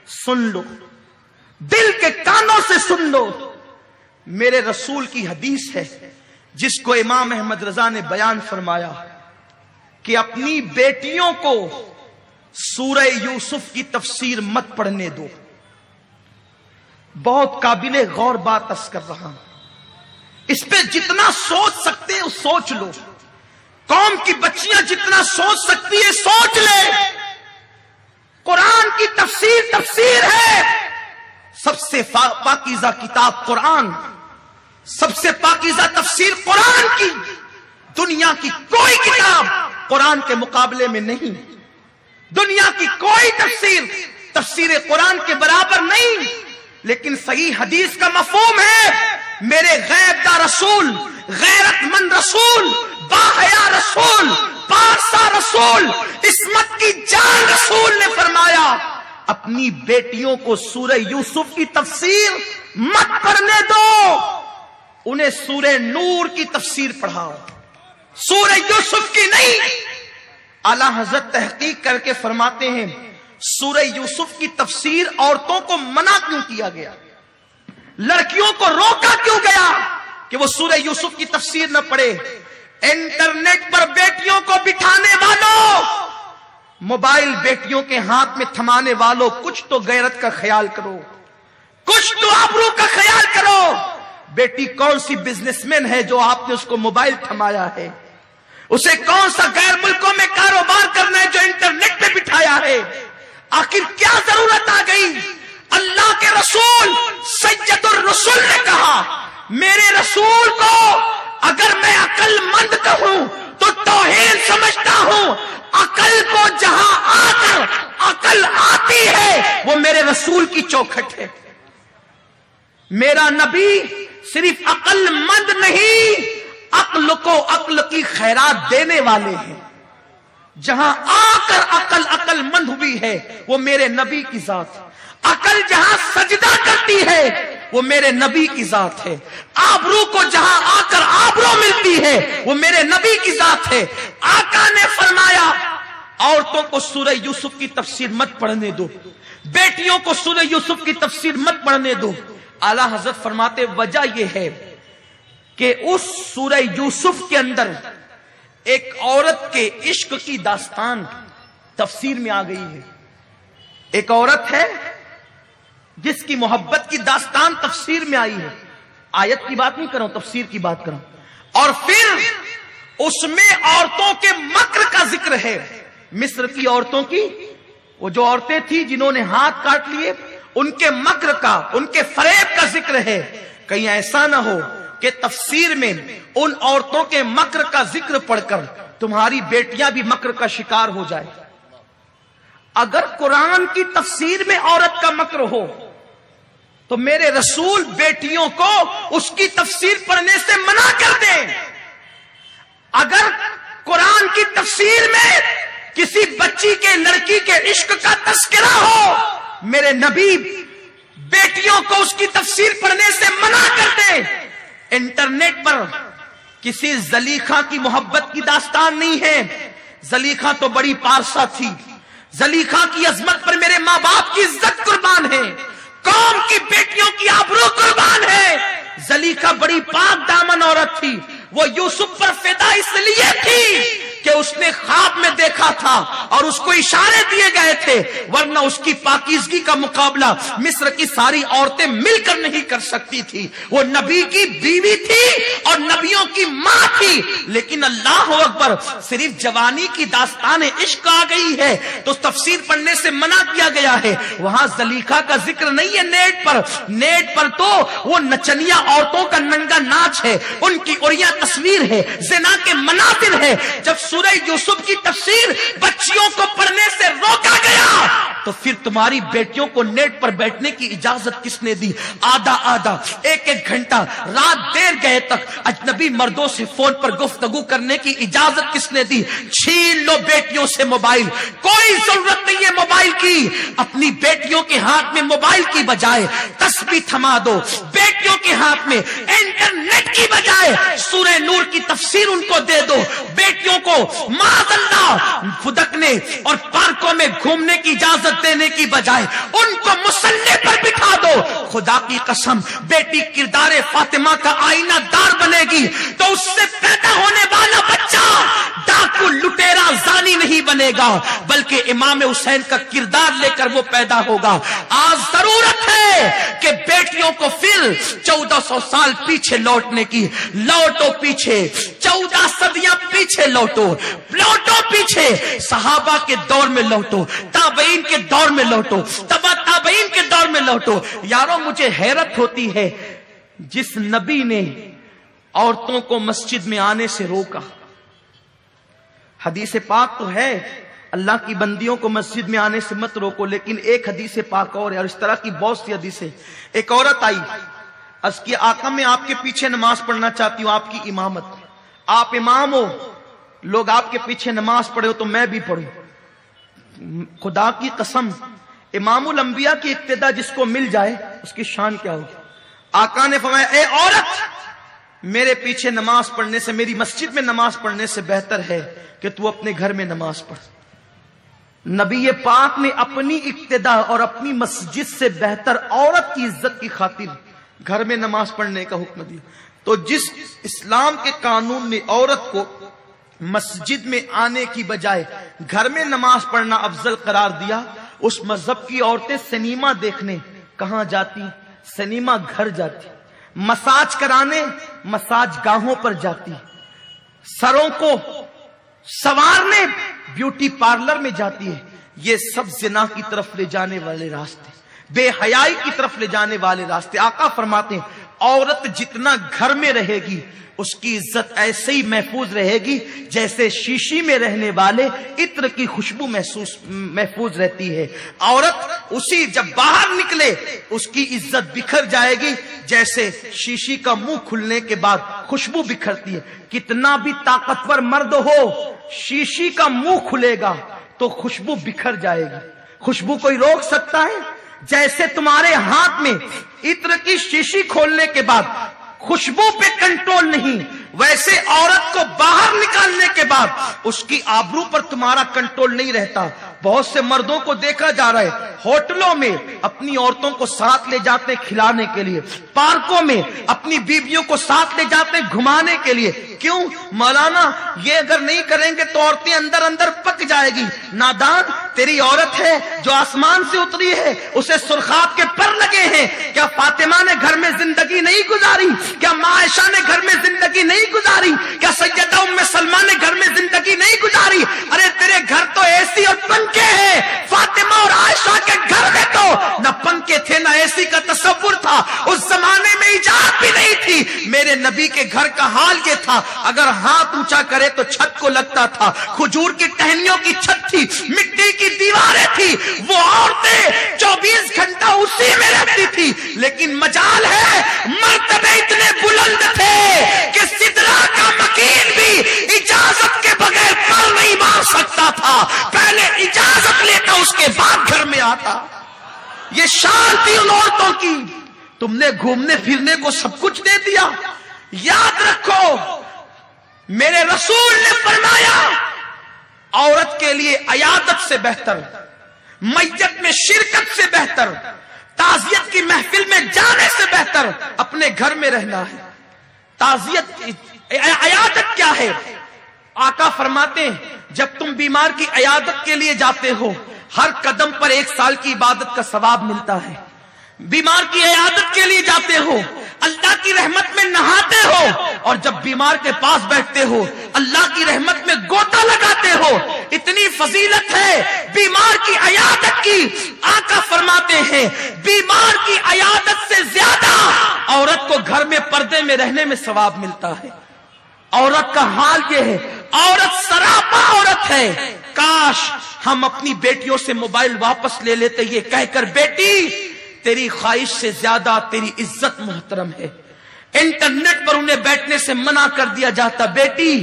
سن لو، دل کے کانوں سے سن لو، میرے رسول کی حدیث ہے جس کو امام احمد رضا نے بیان فرمایا کہ اپنی بیٹیوں کو سورہ یوسف کی تفسیر مت پڑھنے دو۔ بہت قابل غور بات عرض کر رہا ہوں، اس پہ جتنا سوچ سکتے ہو سوچ لو، قوم کی بچیاں جتنا سوچ سکتی ہے سوچ لے۔ قرآن کی تفسیر ہے، سب سے پاکیزہ کتاب قرآن، سب سے پاکیزہ تفسیر قرآن کی، دنیا کی کوئی کتاب قرآن کے مقابلے میں نہیں، دنیا کی کوئی تفسیر قرآن کے برابر نہیں۔ لیکن صحیح حدیث کا مفہوم ہے، میرے غیب دا رسول، غیرت مند رسول، باحیا رسول، پارسا رسول، عصمت کی جان رسول نے فرمایا اپنی بیٹیوں کو سورہ یوسف کی تفسیر مت پڑھنے دو، انہیں سورہ نور کی تفسیر پڑھاؤ، سورہ یوسف کی نہیں۔ اعلیٰ حضرت تحقیق کر کے فرماتے ہیں سورہ یوسف کی تفسیر عورتوں کو منع کیوں کیا گیا، لڑکیوں کو روکا کیوں گیا کہ وہ سورہ یوسف کی تفسیر نہ پڑھے؟ انٹرنیٹ پر بیٹیوں کو بٹھانے والوں، موبائل بیٹیوں کے ہاتھ میں تھمانے والوں، کچھ تو غیرت کا خیال کرو، کچھ تو آبرو کا خیال کرو۔ بیٹی کون سی بزنس مین ہے جو آپ نے اس کو موبائل تھمایا ہے؟ اسے کون سا غیر ملکوں میں کاروبار کرنا ہے جو انٹرنیٹ پہ بٹھایا ہے؟ آخر کیا ضرورت آ گئی؟ اللہ کے رسول سید الرسول نے کہا میرے رسول کو اگر میں عقل مند کہوں تو توہین سمجھتا ہوں، عقل کو جہاں آ کر عقل آتی ہے وہ میرے رسول کی چوکھٹ ہے۔ میرا نبی صرف عقل مند نہیں، عقل کو عقل کی خیرات دینے والے ہیں۔ جہاں آ کر عقل مند ہوئی ہے وہ میرے نبی کی ذات، عقل جہاں سجدہ کرتی ہے وہ میرے نبی کی ذات ہے، آبرو کو جہاں آ کر آبرو ملتی ہے وہ میرے نبی کی ذات ہے۔ آقا نے فرمایا عورتوں کو سورہ یوسف کی تفسیر مت پڑھنے دو، بیٹیوں کو سورہ یوسف کی تفسیر مت پڑھنے دو۔ اعلیٰ حضرت فرماتے وجہ یہ ہے کہ کہ اس سورہ یوسف کے اندر ایک عورت کے عشق کی داستان تفسیر میں آ گئی ہے. ایک عورت ہے جس کی محبت کی داستان تفسیر میں آئی ہے. آیت کی بات نہیں کروں، تفسیر کی بات کروں. اور پھر اس میں عورتوں کے مکر کا ذکر ہے. مصر کی عورتوں کی، وہ جو عورتیں تھیں جنہوں نے ہاتھ کاٹ لیے، ان کے مکر کا، ان کے فریب کا ذکر ہے. کہیں ایسا نہ ہو کہ تفسیر میں ان عورتوں کے مکر کا ذکر پڑھ کر تمہاری بیٹیاں بھی مکر کا شکار ہو جائے. اگر قرآن کی تفسیر میں عورت کا مکر ہو تو میرے رسول بیٹیوں کو اس کی تفسیر پڑھنے سے منع کر دیں. اگر قرآن کی تفسیر میں کسی بچی کے، لڑکی کے عشق کا تذکرہ ہو، میرے نبی بیٹیوں کو اس کی تفسیر پڑھنے سے منع کر دیں. انٹرنیٹ پر کسی زلیخا کی محبت کی داستان نہیں ہے. زلیخا تو بڑی پارسا تھی. زلیخا کی عظمت پر میرے ماں باپ کی عزت قربان ہے، قوم کی بیٹیوں کی آبرو قربان ہے. زلیخا بڑی پاک دامن عورت تھی. وہ یوسف پر فدا اس لیے تھی کہ اس نے خواب میں دیکھا تھا اور اس کو اشارے دیے گئے تھے، ورنہ اس کی پاکیزگی کا مقابلہ مصر کی ساری عورتیں مل کر نہیں کر سکتی تھی. وہ نبی کی بیوی تھی اور نبیوں کی ماں تھی. لیکن اللہ اکبر، صرف جوانی کی داستان عشق آ گئی ہے تو تفسیر پڑھنے سے منع کیا گیا ہے. وہاں زلیخا کا ذکر نہیں ہے. نیٹ پر تو وہ نچنیا عورتوں کا ننگا ناچ ہے، ان کی اڑیاں تصویر ہے، زنا کے مناظر ہے. جب سورہ یوسف کی تفسیر بچیوں کو پڑھنے سے روکا گیا تو پھر تمہاری بیٹیوں کو نیٹ پر بیٹھنے کی اجازت کس نے دی؟ آدھا ایک گھنٹہ رات دیر گئے تک اجنبی مردوں سے فون پر گفتگو کرنے کی اجازت کس نے دی؟ چھین لو بیٹیوں سے موبائل. کوئی ضرورت نہیں ہے موبائل کی. اپنی بیٹیوں کے ہاتھ میں موبائل کی بجائے تسبیح تھما دو. بیٹیوں کے ہاتھ میں انٹرنیٹ کی بجائے سورہ نور کی تفسیر ان کو دے دو. بیٹیوں کو معاذ اللہ فدکنے اور پارکوں میں گھومنے کی اجازت دینے کی بجائے ان کو مصلی پر بٹھا دو. خدا کی قسم، بیٹی کردار فاطمہ کا آئینہ دار بنے گی تو اس سے پیدا ہونے والا بچہ ڈاکو، لٹیرا، زانی نہیں بنے گا، بلکہ امام حسین کا کردار لے کر وہ پیدا ہوگا. آج ضرورت ہے کہ بیٹیوں کو پھر 1400 سال پیچھے لوٹنے کی. لوٹو پیچھے، 14 صدیاں پیچھے لوٹو پیچھے. صحابہ کے دور میں لوٹو، تابعین کے دور میں لوٹو، تبع تابعین کے دور میں لوٹو. یارو مجھے حیرت ہوتی ہے، جس نبی نے عورتوں کو مسجد میں آنے سے روکا. حدیث پاک تو ہے اللہ کی بندیوں کو مسجد میں آنے سے مت روکو، لیکن ایک حدیث پاک اور ہے، اور اس طرح کی بہت سی حدیثیں. ایک عورت آئی، عرض کی آقا میں آپ کے پیچھے نماز پڑھنا چاہتی ہوں، آپ کی امامت. آپ امام ہو، لوگ آپ کے پیچھے نماز پڑھے ہو تو میں بھی پڑھوں. خدا کی قسم، امام الانبیاء کی اقتدا جس کو مل جائے اس کی شان کیا ہوگی. آقا نے فرمایا اے عورت، میرے پیچھے نماز پڑھنے سے، میری مسجد میں نماز پڑھنے سے بہتر ہے کہ تو اپنے گھر میں نماز پڑھ. نبی پاک نے اپنی اقتدا اور اپنی مسجد سے بہتر عورت کی عزت کی خاطر گھر میں نماز پڑھنے کا حکم دیا. تو جس اسلام کے قانون نے عورت کو مسجد میں آنے کی بجائے گھر میں نماز پڑھنا افضل قرار دیا، اس مذہب کی عورتیں سنیما دیکھنے کہاں جاتی؟ سنیما گھر جاتی. مساج کرانے مساج گاہوں پر جاتی. سروں کو سوارنے بیوٹی پارلر میں جاتی ہے. یہ سب زنا کی طرف لے جانے والے راستے، بے حیائی کی طرف لے جانے والے راستے. آقا فرماتے ہیں عورت جتنا گھر میں رہے گی اس کی عزت ایسے ہی محفوظ رہے گی جیسے شیشی میں رہنے والے عطر کی خوشبو محفوظ رہتی ہے. عورت اسی جب باہر نکلے اس کی عزت بکھر جائے گی جیسے شیشی کا منہ کھلنے کے بعد خوشبو بکھرتی ہے. کتنا بھی طاقتور مرد ہو، شیشی کا منہ کھلے گا تو خوشبو بکھر جائے گی. خوشبو کوئی روک سکتا ہے؟ جیسے تمہارے ہاتھ میں عطر کی شیشی کھولنے کے بعد خوشبو پہ کنٹرول نہیں، ویسے عورت کو باہر نکالنے کے بعد اس کی آبرو پر تمہارا کنٹرول نہیں رہتا. بہت سے مردوں کو دیکھا جا رہا ہے ہوٹلوں میں اپنی عورتوں کو ساتھ لے جاتے کھلانے کے لیے، پارکوں میں اپنی بیویوں کو ساتھ لے جاتے گھمانے کے لیے. کیوں مولانا؟ یہ اگر نہیں کریں گے تو عورتیں اندر اندر پک جائے گی. نادان، تیری عورت ہے جو آسمان سے اتری ہے، اسے سرخاب کے پر لگے ہیں. کیا فاطمہ نے گھر میں زندگی نہیں گزاری؟ کیا ماں عائشہ نے گھر میں زندگی نہیں گزاری؟ کیا سیدہ ام سلمہ نے گھر میں زندگی نہیں گزاری؟ ارے تیرے گھر تو اے سی اور پنکھے ہیں. فاطمہ اور عائشہ کے گھر میں تو نہ پنکھے تھے نہ اے سی کا تصور تھا. اس زمانے میں ایجاد بھی نہیں تھی. میرے نبی کے گھر کا حال یہ تھا، اگر ہاتھ اونچا کرے تو چھت کو لگتا تھا. کھجور کی ٹہنیوں کی چھت تھی، مٹی کی دیواریں تھی. وہ عورتیں 24 گھنٹہ اسی میں رہتی تھی. لیکن مجال ہے، مرتبے اتنے بلند تھے کہ سدرا کا مکین بھی اجازت کے بغیر پر نہیں مار سکتا تھا. پہلے اجازت لیتا، اس کے بعد گھر میں آتا. یہ شان تھی ان عورتوں کی. تم نے گھومنے پھرنے کو سب کچھ دے دیا. یاد رکھو، میرے رسول نے فرمایا عورت کے لیے عیادت سے بہتر، میت میں شرکت سے بہتر، تعزیت کی محفل میں جانے سے بہتر اپنے گھر میں رہنا ہے. تعزیت عیادت کیا ہے؟ آقا فرماتے ہیں جب تم بیمار کی عیادت کے لیے جاتے ہو، ہر قدم پر 1 سال کی عبادت کا ثواب ملتا ہے. بیمار کی عیادت کے لیے جاتے ہو، اللہ کی رحمت میں نہاتے ہو، اور جب بیمار کے پاس بیٹھتے ہو اللہ کی رحمت میں گوتا لگاتے ہو. اتنی فضیلت ہے بیمار کی عیادت کی. آقا فرماتے ہیں بیمار کی عیادت سے زیادہ عورت کو گھر میں پردے میں رہنے میں ثواب ملتا ہے. عورت کا حال یہ ہے، عورت سراپا عورت ہے. کاش ہم اپنی بیٹیوں سے موبائل واپس لے لیتے یہ کہہ کر بیٹی تیری خواہش سے زیادہ تیری عزت محترم ہے. انٹرنیٹ پر انہیں بیٹھنے سے منع کر دیا جاتا، بیٹی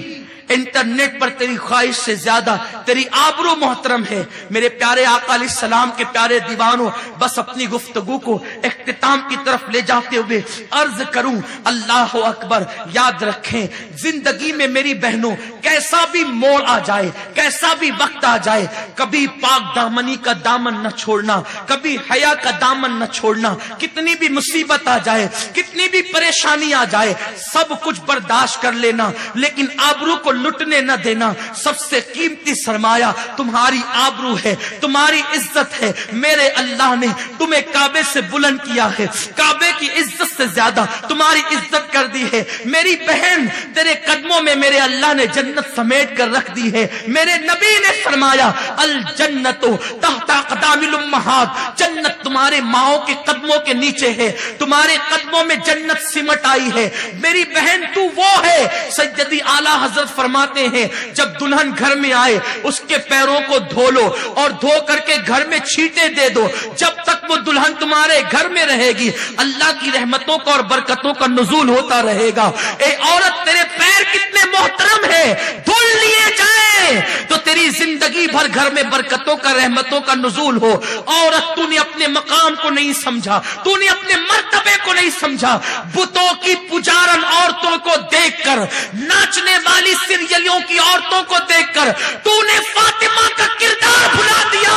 انٹرنیٹ پر تیری خواہش سے زیادہ تیری آبرو محترم ہے. میرے پیارے آقا علیہ السلام کے پیارے دیوانوں، بس اپنی گفتگو کو اختتام کی طرف لے جاتے ہوئے عرض کروں، اللہ اکبر. یاد رکھیں زندگی میں میری بہنوں کیسا بھی موڑ آ جائے، کیسا بھی وقت آ جائے، کبھی پاک دامنی کا دامن نہ چھوڑنا، کبھی حیا کا دامن نہ چھوڑنا. کتنی بھی مصیبت آ جائے، کتنی بھی پریشانی آ جائے، سب کچھ برداشت کر لینا، لیکن آبرو کو لٹنے نہ دینا. سب سے قیمتی سرمایہ تمہاری آبرو ہے، تمہاری عزت ہے. میرے اللہ نے تمہیں کعبے سے بلند کیا ہے، کعبے کی عزت سے زیادہ تمہاری عزت کر دی ہے. میری بہن تیرے قدموں میں میرے اللہ نے جنت سمیٹ کر رکھ دی ہے. میرے نبی نے فرمایا الجنت تحت اقدام الامہات، جنت تمہارے ماؤں کے قدموں کے نیچے ہے، تمہارے قدموں میں جنت سمٹ آئی ہے. میری بہن تو وہ ہے. سیدی اعلیٰ حضرت فرماتے ہیں جب دلہن گھر میں آئے اس کے پیروں کو دھو لو اور دھو کر کے گھر میں چھینٹے دے دو. جب تک وہ دلہن تمہارے گھر میں رہے گی اللہ کی رحمتوں کا اور برکتوں کا نزول ہوتا رہے گا. اے عورت تیرے پیر کتنے محترم ہیں، دھل لیے جائیں تو تیری زندگی بھر گھر میں برکتوں کا رحمتوں کا نزول ہو. عورت تو نے اپنے مقام کو نہیں سمجھا، تو نے اپنے مرتبے کو نہیں سمجھا. بتوں کی پجارن عورتوں کو دیکھ کر، ناچنے والی سیریلوں کی عورتوں کو دیکھ کر تو نے فاطمہ کا کردار بھلا دیا.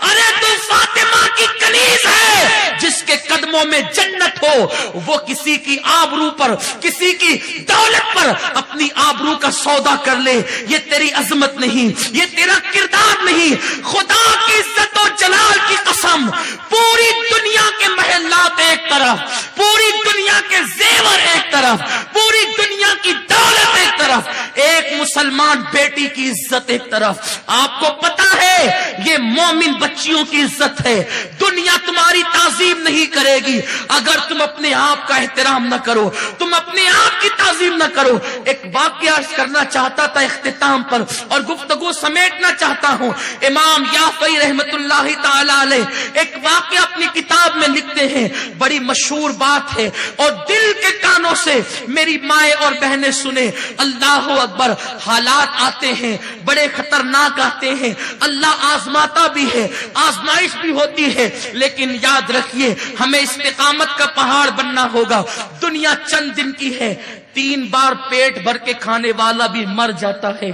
ارے تو فاطمہ کی کنیز ہے جس کے قدموں میں جنت ہو. وہ کسی کی آبرو پر، کسی کی دولت پر اپنی آبرو کا سودا کر لے. یہ تیری عظمت نہیں، یہ تیرا کردار نہیں. خدا کی عزت و جلال کی قسم، پوری دنیا کے محلات ایک طرف، پوری دنیا کے زیور ایک طرف، پوری دنیا کی دولت ایک طرف، ایک مسلمان بیٹی کی عزت ایک طرف. آپ کو پتا ہے یہ مومن بچیوں کی عزت ہے. دنیا تمہاری تعظیم نہیں کرے گی اگر تم اپنے آپ کا احترام نہ کرو، تم اپنے آپ کی تعظیم نہ کرو. ایک واقعہ عرض کرنا چاہتا تھا اختتام پر اور گفتگو سمیٹنا چاہتا ہوں. امام یافعی رحمت اللہ تعالی علیہ ایک واقعہ اپنی کتاب میں لکھتے ہیں، بڑی مشہور بات ہے اور دل کے کانوں سے میری مائیں اور بہنیں سنیں. اللہ اکبر. حالات آتے ہیں بڑے خطرناک آتے ہیں، اللہ آزماتا بھی ہے، آزمائش بھی ہوتی ہے، لیکن یاد رکھیے ہمیں استقامت کا پہاڑ بننا ہوگا. دنیا چند دن کی ہے. 3 بار پیٹ بھر کے کھانے والا بھی مر جاتا ہے،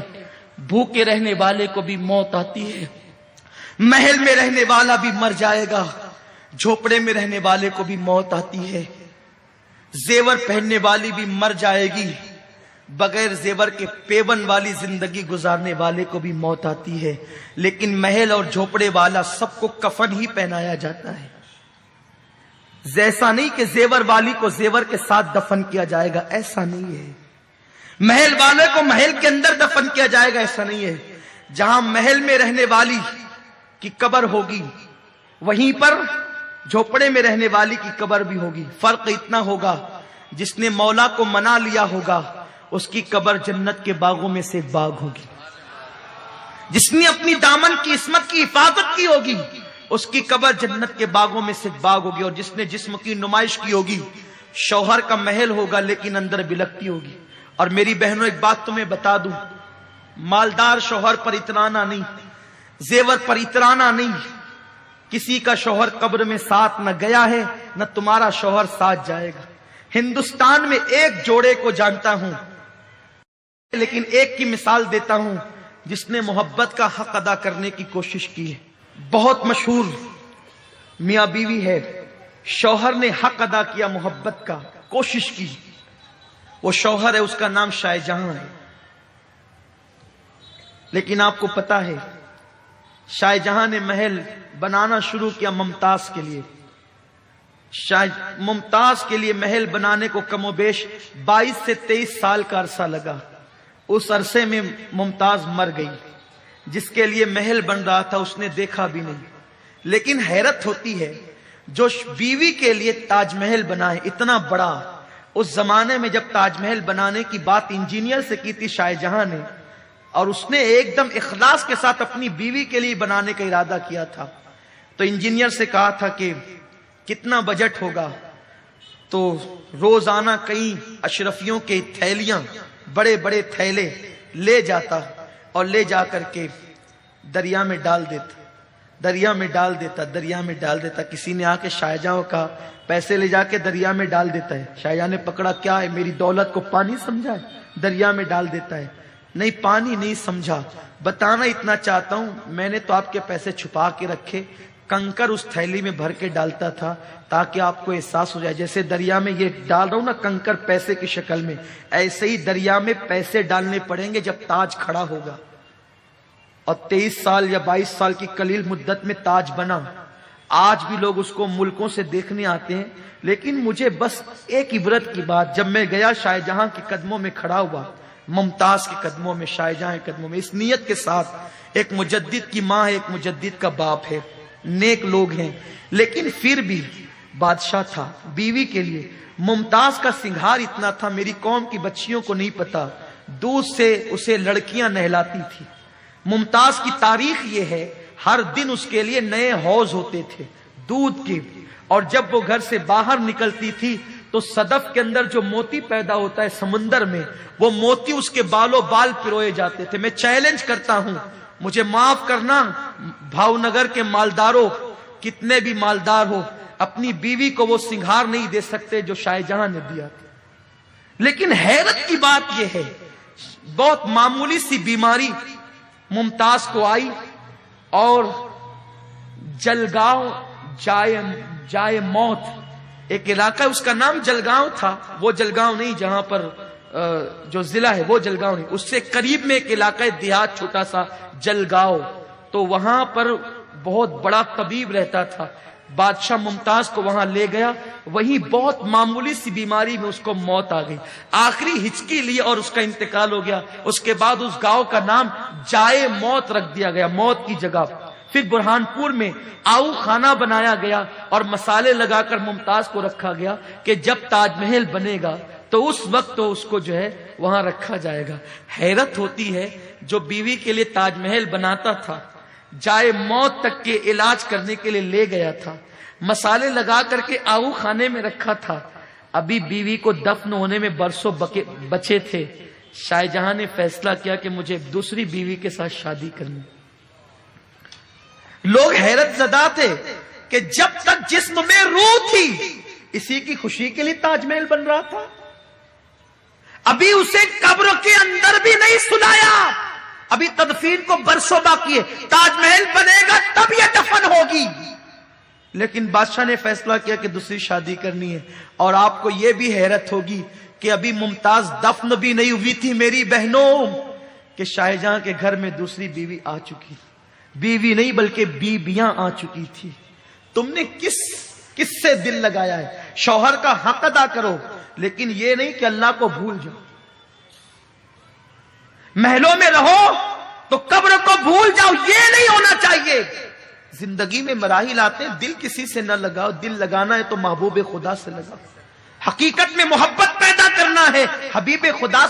بھوکے رہنے والے کو بھی موت آتی ہے. محل میں رہنے والا بھی مر جائے گا، جھوپڑے میں رہنے والے کو بھی موت آتی ہے، زیور پہننے والی بھی مر جائے گی، بغیر زیور کے پیون والی زندگی گزارنے والے کو بھی موت آتی ہے، لیکن محل اور جھوپڑے والا سب کو کفن ہی پہنایا جاتا ہے۔ ایسا نہیں کہ زیور والی کو زیور کے ساتھ دفن کیا جائے گا، ایسا نہیں ہے۔ محل والے کو محل کے اندر دفن کیا جائے گا، ایسا نہیں ہے۔ جہاں محل میں رہنے والی کی قبر ہوگی وہیں پر جھوپڑے میں رہنے والی کی قبر بھی ہوگی۔ فرق اتنا ہوگا، جس نے مولا کو منا لیا ہوگا اس کی قبر جنت کے باغوں میں سے ایک باغ ہوگی، جس نے اپنی دامن کی عصمت کی حفاظت کی ہوگی اس کی قبر جنت کے باغوں میں سے ایک باغ ہوگی، اور جس نے جسم کی نمائش کی ہوگی شوہر کا محل ہوگا لیکن اندر بلکتی ہوگی۔ اور میری بہنوں ایک بات تمہیں بتا دوں، مالدار شوہر پر اترانا نہیں، زیور پر اترانا نہیں۔ کسی کا شوہر قبر میں ساتھ نہ گیا ہے نہ تمہارا شوہر ساتھ جائے گا۔ ہندوستان میں ایک جوڑے کو جانتا ہوں، لیکن ایک کی مثال دیتا ہوں جس نے محبت کا حق ادا کرنے کی کوشش کی ہے۔ بہت مشہور میاں بیوی ہے، شوہر نے حق ادا کیا محبت کا، کوشش کی، وہ شوہر ہے، اس کا نام شاہ جہاں ہے۔ لیکن آپ کو پتا ہے شاہ جہاں نے محل بنانا شروع کیا ممتاز کے لیے۔ ممتاز کے لیے محل بنانے کو کم و بیش 22 سے 23 سال کا عرصہ لگا۔ اس عرصے میں ممتاز مر گئی۔ جس کے لیے محل بن رہا تھا اس نے دیکھا بھی نہیں۔ لیکن حیرت ہوتی ہے، جو بیوی کے لیے تاج محل بنا ہے اتنا بڑا، اس زمانے میں جب تاج محل بنانے کی بات انجینئر سے کی تھی شاہ جہاں نے، اور اس نے ایک دم اخلاص کے ساتھ اپنی بیوی کے لیے بنانے کا ارادہ کیا تھا، تو انجینئر سے کہا تھا کہ کتنا بجٹ ہوگا، تو روزانہ کئی اشرفیوں کے تھیلیاں، بڑے بڑے تھیلے لے جاتا اور لے جا کر کے دریا میں ڈال دیتا، دریا میں ڈال دیتا، دریا میں ڈال دیتا۔ کسی نے آ کے شاہ جہاں کا پیسے لے جا کے دریا میں ڈال دیتا ہے۔ شاہ جہاں نے پکڑا، کیا ہے، میری دولت کو پانی سمجھا ہے؟ دریا میں ڈال دیتا ہے۔ نہیں، پانی نہیں سمجھا، بتانا اتنا چاہتا ہوں، میں نے تو آپ کے پیسے چھپا کے رکھے، کنکر اس تھیلی میں بھر کے ڈالتا تھا تاکہ آپ کو احساس ہو جائے جیسے دریا میں یہ ڈال رہا ہوں نا کنکر پیسے کی شکل میں، ایسے ہی دریا میں پیسے ڈالنے پڑیں گے جب تاج کھڑا ہوگا۔ اور 23 سال یا 22 سال کی قلیل مدت میں تاج بنا۔ آج بھی لوگ اس کو ملکوں سے دیکھنے آتے ہیں، لیکن مجھے بس ایک عبرت کی بات، جب میں گیا شاہ جہاں کے قدموں میں کھڑا ہوا، ممتاز کے قدموں میں، شاہ جہاں کے قدموں میں، اس نیت کے ساتھ، ایک مجدد کی ماں ہے، ایک مجدد کا باپ ہے، نیک لوگ ہیں، لیکن پھر بھی بادشاہ تھا، بیوی کے لیے ممتاز کا سنگھار اتنا تھا، میری قوم کی بچیوں کو نہیں پتا، دودھ سے اسے لڑکیاں نہلاتی تھی۔ ممتاز کی تاریخ یہ ہے، ہر دن اس کے لیے نئے حوض ہوتے تھے دودھ کے، اور جب وہ گھر سے باہر نکلتی تھی تو صدف کے اندر جو موتی پیدا ہوتا ہے سمندر میں، وہ موتی اس کے بالوں بال پروئے جاتے تھے۔ میں چیلنج کرتا ہوں، مجھے معاف کرنا بھاؤ نگر کے مالداروں، کتنے بھی مالدار ہو، اپنی بیوی کو وہ سنگھار نہیں دے سکتے جو شاہ جہاں نے دیا تھا۔ لیکن حیرت کی بات یہ ہے، بہت معمولی سی بیماری ممتاز کو آئی، اور جلگاؤں جائے موت، ایک علاقہ اس کا نام جلگاؤں تھا، وہ جلگاؤں نہیں جہاں پر جو ضلع ہے وہ جلگاؤں نہیں، اس سے قریب میں ایک علاقہ دیہات چھوٹا سا جلگاؤں، تو وہاں پر بہت بڑا طبیب رہتا تھا۔ بادشاہ ممتاز کو وہاں لے گیا، وہیں بہت معمولی سی بیماری میں اس کو موت آ گئی، آخری ہچکی لی اور اس کا انتقال ہو گیا۔ اس کے بعد اس گاؤں کا نام جائے موت رکھ دیا گیا، موت کی جگہ۔ پھر برہان پور میں آؤ خانہ بنایا گیا اور مسالے لگا کر ممتاز کو رکھا گیا کہ جب تاج محل بنے گا تو اس وقت تو اس کو جو ہے وہاں رکھا جائے گا۔ حیرت ہوتی ہے، جو بیوی کے لیے تاج محل بناتا تھا، جائے موت تک کے علاج کرنے کے لیے لے گیا تھا، مسالے لگا کر کے آؤ خانے میں رکھا تھا، ابھی بیوی کو دفن ہونے میں برسوں بچے تھے، شاہ جہاں نے فیصلہ کیا کہ مجھے دوسری بیوی کے ساتھ شادی کرنی۔ لوگ حیرت زدہ تھے کہ جب تک جسم میں روح تھی اسی کی خوشی کے لیے تاج محل بن رہا تھا، ابھی اسے قبر کے اندر بھی نہیں سلایا، ابھی تدفین کو برسوں باقی ہے، تاج محل بنے گا تب یہ دفن ہوگی، لیکن بادشاہ نے فیصلہ کیا کہ دوسری شادی کرنی ہے۔ اور آپ کو یہ بھی حیرت ہوگی کہ ابھی ممتاز دفن بھی نہیں ہوئی تھی میری بہنوں کہ شاہ جہاں کے گھر میں دوسری بیوی آ چکی، بیوی نہیں بلکہ بیویاں آ چکی تھی۔ تم نے کس سے دل لگایا ہے؟ شوہر کا حق ادا کرو، لیکن یہ نہیں کہ اللہ کو بھول جاؤ۔ محلوں میں رہو تو قبر کو بھول جاؤ، یہ نہیں ہونا چاہیے۔ زندگی میں مراحل آتے ہیں، دل کسی سے نہ لگاؤ، دل لگانا ہے تو محبوب خدا سے لگاؤ۔ حقیقت میں محبت پیدا کرنا ہے، حبیب خدا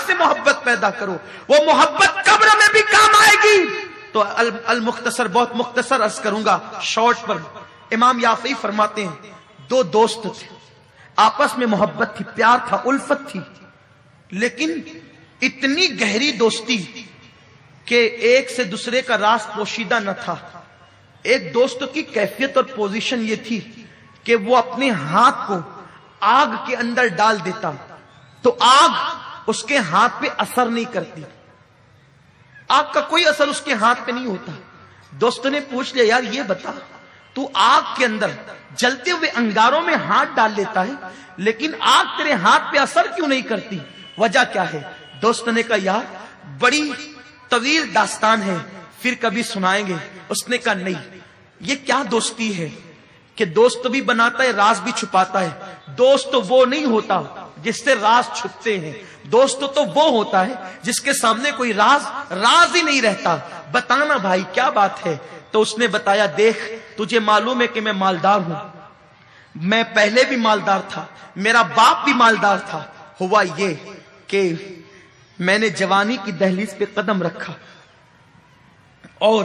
سے محبت پیدا کرو، وہ محبت قبر میں بھی کام آئے گی۔ تو المختصر، بہت مختصر عرض کروں گا شارٹ پر۔ امام یافعی فرماتے ہیں دو دوست تھے، آپس میں محبت تھی، پیار تھا، الفت تھی، لیکن اتنی گہری دوستی کہ ایک سے دوسرے کا راز پوشیدہ نہ تھا۔ ایک دوست کی کیفیت اور پوزیشن یہ تھی کہ وہ اپنے ہاتھ کو آگ کے اندر ڈال دیتا تو آگ اس کے ہاتھ پہ اثر نہیں کرتی، آگ کا کوئی اثر اس کے ہاتھ پہ نہیں ہوتا۔ دوست نے پوچھ لیا یار یہ بتا تو آگ کے اندر جلتے ہوئے انگاروں میں ہاتھ ڈال لیتا ہے لیکن آگ تیرے ہاتھ پہ اثر کیوں نہیں کرتی، وجہ کیا ہے؟ دوست نے کہا یار بڑی طویل داستان ہے، پھر کبھی سنائیں گے۔ اس نے کہا نہیں، یہ کیا دوستی ہے کہ دوست بھی بناتا ہے راز بھی چھپاتا ہے۔ دوست وہ نہیں ہوتا جس سے راز چھپتے ہیں، دوست تو وہ ہوتا ہے جس کے سامنے کوئی راز ہی نہیں رہتا۔ بتانا بھائی کیا بات ہے؟ تو اس نے بتایا دیکھ تجھے معلوم ہے کہ میں مالدار ہوں، میں پہلے بھی مالدار تھا، میرا باپ بھی مالدار تھا، ہوا یہ کہ میں نے جوانی کی دہلیز پہ قدم رکھا اور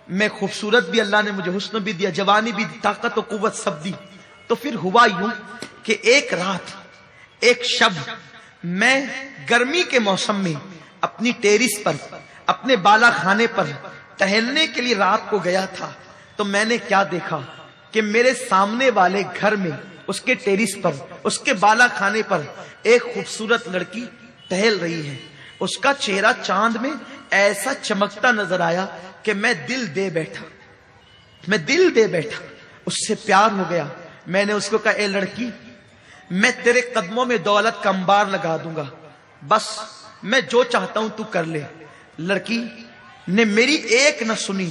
میں خوبصورت بھی، اللہ نے مجھے حسن بھی دیا، جوانی بھی، طاقت و قوت سب دی۔ تو پھر ہوا یوں کہ ایک رات ایک شب میں گرمی کے موسم میں اپنی ٹیرس پر، اپنے بالا خانے پر ٹہلنے کے لیے رات کو گیا تھا، تو میں نے کیا دیکھا کہ میرے سامنے والے گھر میں اس کے ٹیرس پر، اس کے بالا خانے پر ایک خوبصورت لڑکی ٹہل رہی ہے۔ اس کا چہرہ چاند میں ایسا چمکتا نظر آیا کہ میں دل دے بیٹھا، اس سے پیار ہو گیا۔ میں نے اس کو کہا اے لڑکی میں تیرے قدموں میں دولت کا انبار لگا دوں گا، بس میں جو چاہتا ہوں تو کر لے۔ لڑکی نے میری ایک نہ سنی،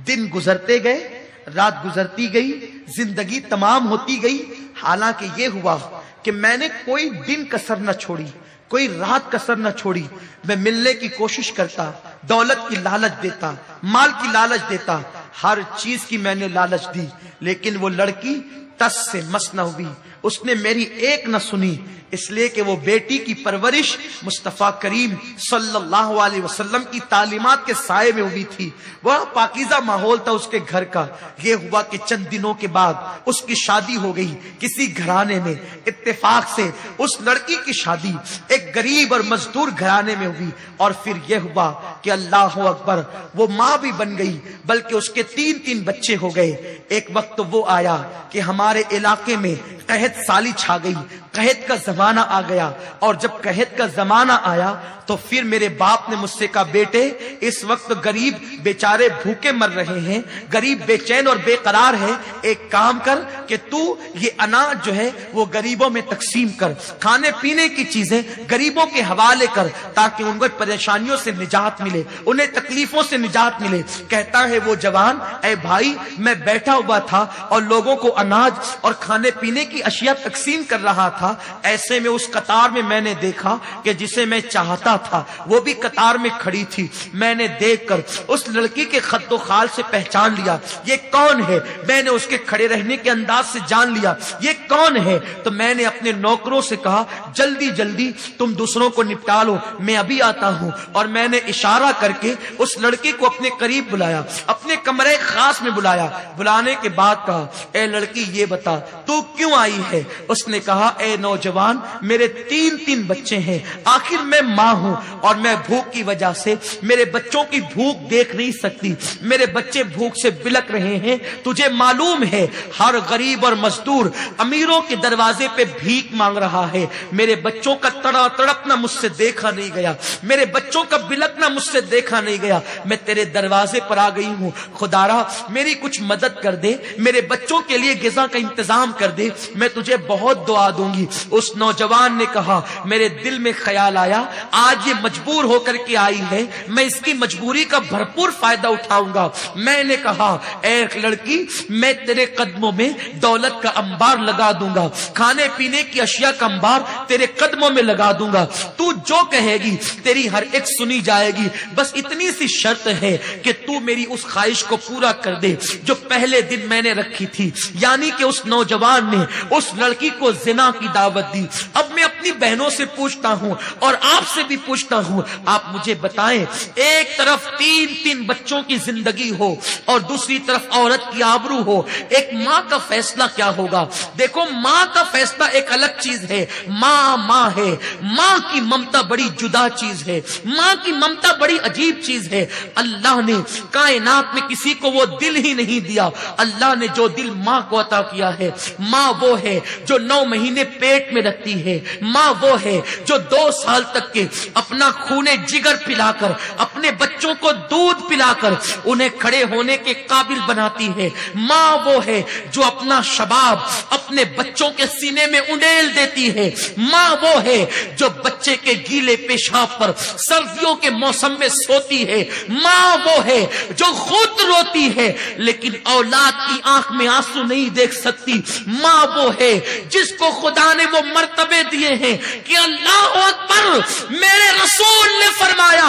دن گزرتے گئے، رات گزرتی گئی، زندگی تمام ہوتی گئی، حالانکہ یہ ہوا کہ میں نے کوئی دن کسر نہ چھوڑی، کوئی رات کسر نہ چھوڑی۔ میں ملنے کی کوشش کرتا، دولت کی لالچ دیتا، مال کی لالچ دیتا، ہر چیز کی میں نے لالچ دی، لیکن وہ لڑکی تس سے مس نہ ہوئی، اس نے میری ایک نہ سنی، اس لیے کہ وہ بیٹی کی پرورش مصطفیٰ کریم صلی اللہ علیہ وسلم کی تعلیمات کے سائے میں ہوئی تھی۔ وہ پاکیزہ ماحول تھا اس کے گھر کا۔ یہ ہوا کہ چند دنوں کے بعد اس کی شادی ہو گئی کسی گھرانے میں، اتفاق سے اس لڑکی کی شادی ایک غریب اور مزدور گھرانے میں ہوئی، اور پھر یہ ہوا کہ اللہ اکبر وہ ماں بھی بن گئی، بلکہ اس کے تین بچے ہو گئے۔ ایک وقت وہ آیا کہ ہمارے علاقے میں قحط سالی چھا گئی، قحط کا زمانہ آ گیا، اور جب قحط کا زمانہ آیا تو پھر میرے باپ نے مجھ سے کہا بیٹے اس وقت غریب بیچارے بھوکے مر رہے ہیں، غریب بے چین اور بے قرار ہے، ایک کام کر کہ تو یہ اناج جو ہے وہ غریبوں میں تقسیم کر، کھانے پینے کی چیزیں غریبوں کے حوالے کر، تاکہ ان کو پریشانیوں سے نجات ملے، انہیں تکلیفوں سے نجات ملے۔ کہتا ہے وہ جوان اے بھائی میں بیٹھا ہوا تھا اور لوگوں کو اناج اور کھانے پینے کی اشیاء تقسیم کر رہا تھا، ایسے میں اس قطار میں نے دیکھا کہ جسے میں چاہتا تھا وہ بھی قطار میں کھڑی تھی۔ میں نے دیکھ کر اس لڑکی کے خد و خال سے پہچان لیا یہ کون ہے، میں نے اس کے کھڑے رہنے کے انداز سے جان لیا یہ کون ہے۔ تو میں نے اپنے نوکروں سے کہا جلدی جلدی تم دوسروں کو نپٹا لو، میں ابھی آتا ہوں، اور میں نے اشارہ کر کے اس لڑکی کو اپنے قریب بلایا، اپنے کمرے خاص میں بلایا۔ بلانے کے بعد کہا اے لڑکی یہ بتا تو کیوں آئی ہے؟ اس نے کہا اے اے نوجوان میرے تین بچے ہیں، آخر میں ماں ہوں اور میں بھوک کی وجہ سے میرے بچوں کی بھوک دیکھ نہیں سکتی، میرے بچے بھوک سے بلک رہے ہیں۔ تجھے معلوم ہے ہر غریب اور مزدور امیروں کے دروازے پہ بھیک مانگ رہا ہے، میرے بچوں کا تڑپنا مجھ سے دیکھا نہیں گیا، میرے بچوں کا بلکنا مجھ سے دیکھا نہیں گیا، میں تیرے دروازے پر آ گئی ہوں، خدارا میری کچھ مدد کر دے، میرے بچوں کے لیے غذا کا انتظام کر دے، میں تجھے بہت دعا دوں گی۔ اس نوجوان نے کہا میرے دل میں خیال آیا آج یہ مجبور ہو کر کے آئی ہے، میں اس کی مجبوری کا بھرپور فائدہ اٹھاؤں گا۔ میں نے کہا اے لڑکی میں تیرے قدموں میں دولت کا انبار لگا دوں گا، کھانے پینے کی اشیاء کا انبار تیرے قدموں میں لگا دوں گا، تو جو کہے گی تیری ہر ایک سنی جائے گی، بس اتنی سی شرط ہے کہ تو میری اس خواہش کو پورا کر دے جو پہلے دن میں نے رکھی تھی، یعنی کہ اس نوجوان نے اس لڑکی کو زنا کی دعوت دی۔ اب میں اپنی بہنوں سے پوچھتا ہوں اور آپ سے بھی پوچھتا ہوں، آپ مجھے بتائیں ایک طرف تین بچوں کی زندگی ہو اور دوسری طرف عورت کی آبرو ہو، ایک ماں کا فیصلہ کیا ہوگا؟ دیکھو ماں کا فیصلہ ایک الگ چیز ہے، ماں ہے، ماں کی ممتا بڑی جدا چیز ہے، ماں کی ممتا بڑی عجیب چیز ہے۔ اللہ نے کائنات میں کسی کو وہ دل ہی نہیں دیا، اللہ نے جو دل ماں کو عطا کیا ہے، ماں وہ ہے جو 9 مہینے پیٹ میں رکھتی ہے، ماں وہ ہے جو 2 سال تک کے اپنا خون جگر پلا کر اپنے بچوں کو دودھ پلا کر انہیں کھڑے ہونے کے قابل بناتی ہے، ماں وہ ہے جو اپنا شباب اپنے بچوں کے سینے میں انڈیل دیتی ہے، ماں وہ ہے جو بچے کے گیلے پیشاب پر سردیوں کے موسم میں سوتی ہے، ماں وہ ہے جو خود روتی ہے لیکن اولاد کی آنکھ میں آنسو نہیں دیکھ سکتی، ماں وہ ہے جس کو خدا نے وہ مرتبے دیے ہیں کہ اللہ اکبر، میرے رسول نے فرمایا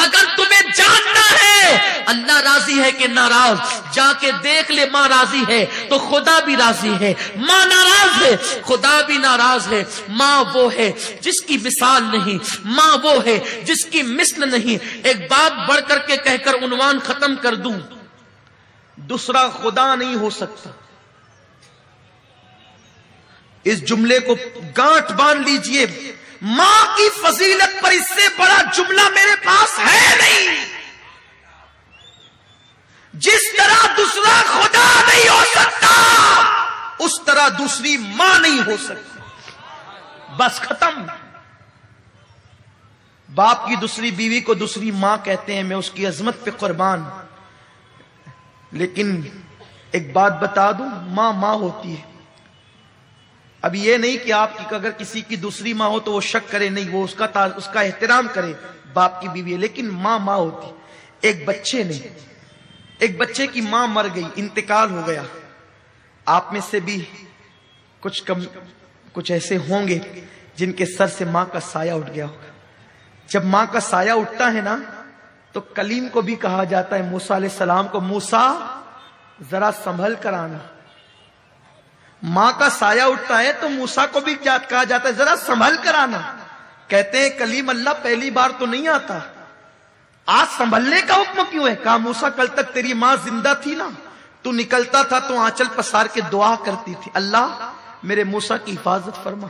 اگر تمہیں جاننا ہے اللہ راضی ہے کہ ناراض، جا کے دیکھ لے ماں راضی ہے تو خدا بھی راضی ہے، ماں ناراض ہے خدا بھی ناراض ہے۔ ماں وہ ہے جس کی مثال نہیں، ماں وہ ہے جس کی مثل نہیں۔ ایک بات بڑھ کر کے کہہ کر عنوان ختم کر دوں، دوسرا خدا نہیں ہو سکتا۔ اس جملے کو گانٹھ باندھ لیجئے، ماں کی فضیلت پر اس سے بڑا جملہ میرے پاس ہے نہیں۔ جس طرح دوسرا خدا نہیں ہو سکتا اس طرح دوسری ماں نہیں ہو سکتی، بس ختم۔ باپ کی دوسری بیوی کو دوسری ماں کہتے ہیں، میں اس کی عظمت پہ قربان، لیکن ایک بات بتا دوں، ماں ہوتی ہے۔ اب یہ نہیں کہ آپ کی اگر کسی کی دوسری ماں ہو تو وہ شک کرے، نہیں، وہ اس کا احترام کرے، باپ کی بیوی ہے، لیکن ماں ہوتی ہے۔ ایک بچے کی ماں مر گئی، انتقال ہو گیا۔ آپ میں سے بھی کچھ ایسے ہوں گے جن کے سر سے ماں کا سایہ اٹھ گیا ہوگا۔ جب ماں کا سایہ اٹھتا ہے نا تو کلیم کو بھی کہا جاتا ہے، موسیٰ علیہ السلام کو، موسیٰ ذرا سنبھل کر آنا۔ ماں کا سایہ اٹھتا ہے تو موسیٰ کو بھی کہا جاتا ہے ذرا سنبھل کر آنا۔ کہتے ہیں کلیم اللہ پہلی بار تو نہیں آتا، آج سنبھلنے کا حکم کیوں ہے؟ کہا موسیٰ کل تک تیری ماں زندہ تھی نا، تو نکلتا تھا تو آنچل پسار کے دعا کرتی تھی، اللہ میرے موسیٰ کی حفاظت فرما۔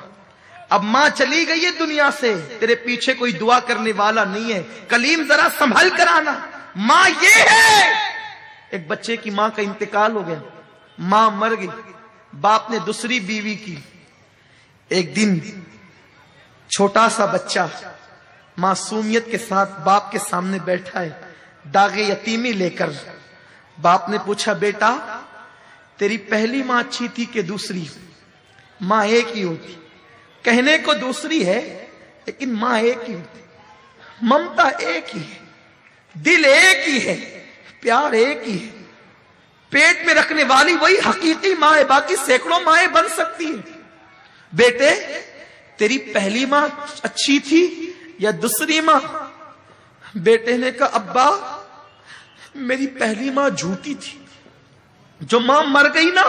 اب ماں چلی گئی ہے دنیا سے، تیرے پیچھے کوئی دعا کرنے والا نہیں ہے، کلیم ذرا سنبھل کر آنا۔ ماں یہ ہے۔ ایک بچے کی ماں کا انتقال ہو گیا، ماں مر گئی، باپ نے دوسری بیوی کی۔ ایک دن چھوٹا سا بچہ معصومیت کے ساتھ باپ کے سامنے بیٹھا ہے، داغ یتیمی لے کر۔ باپ نے پوچھا بیٹا تیری پہلی ماں اچھی تھی کہ دوسری؟ ماں ایک ہی ہوتی، کہنے کو دوسری ہے لیکن ماں ایک ہی ہوتی، ممتا ایک ہی ہے، دل ایک ہی ہے، پیار ایک ہی ہے، پیٹ میں رکھنے والی وہی حقیقی ماں ہے، باقی سینکڑوں مائیں بن سکتی ہیں۔ بیٹے تیری پہلی ماں اچھی تھی یا دوسری ماں؟ بیٹے نے کہا ابا میری پہلی ماں جھوٹی تھی، جو ماں مر گئی نا،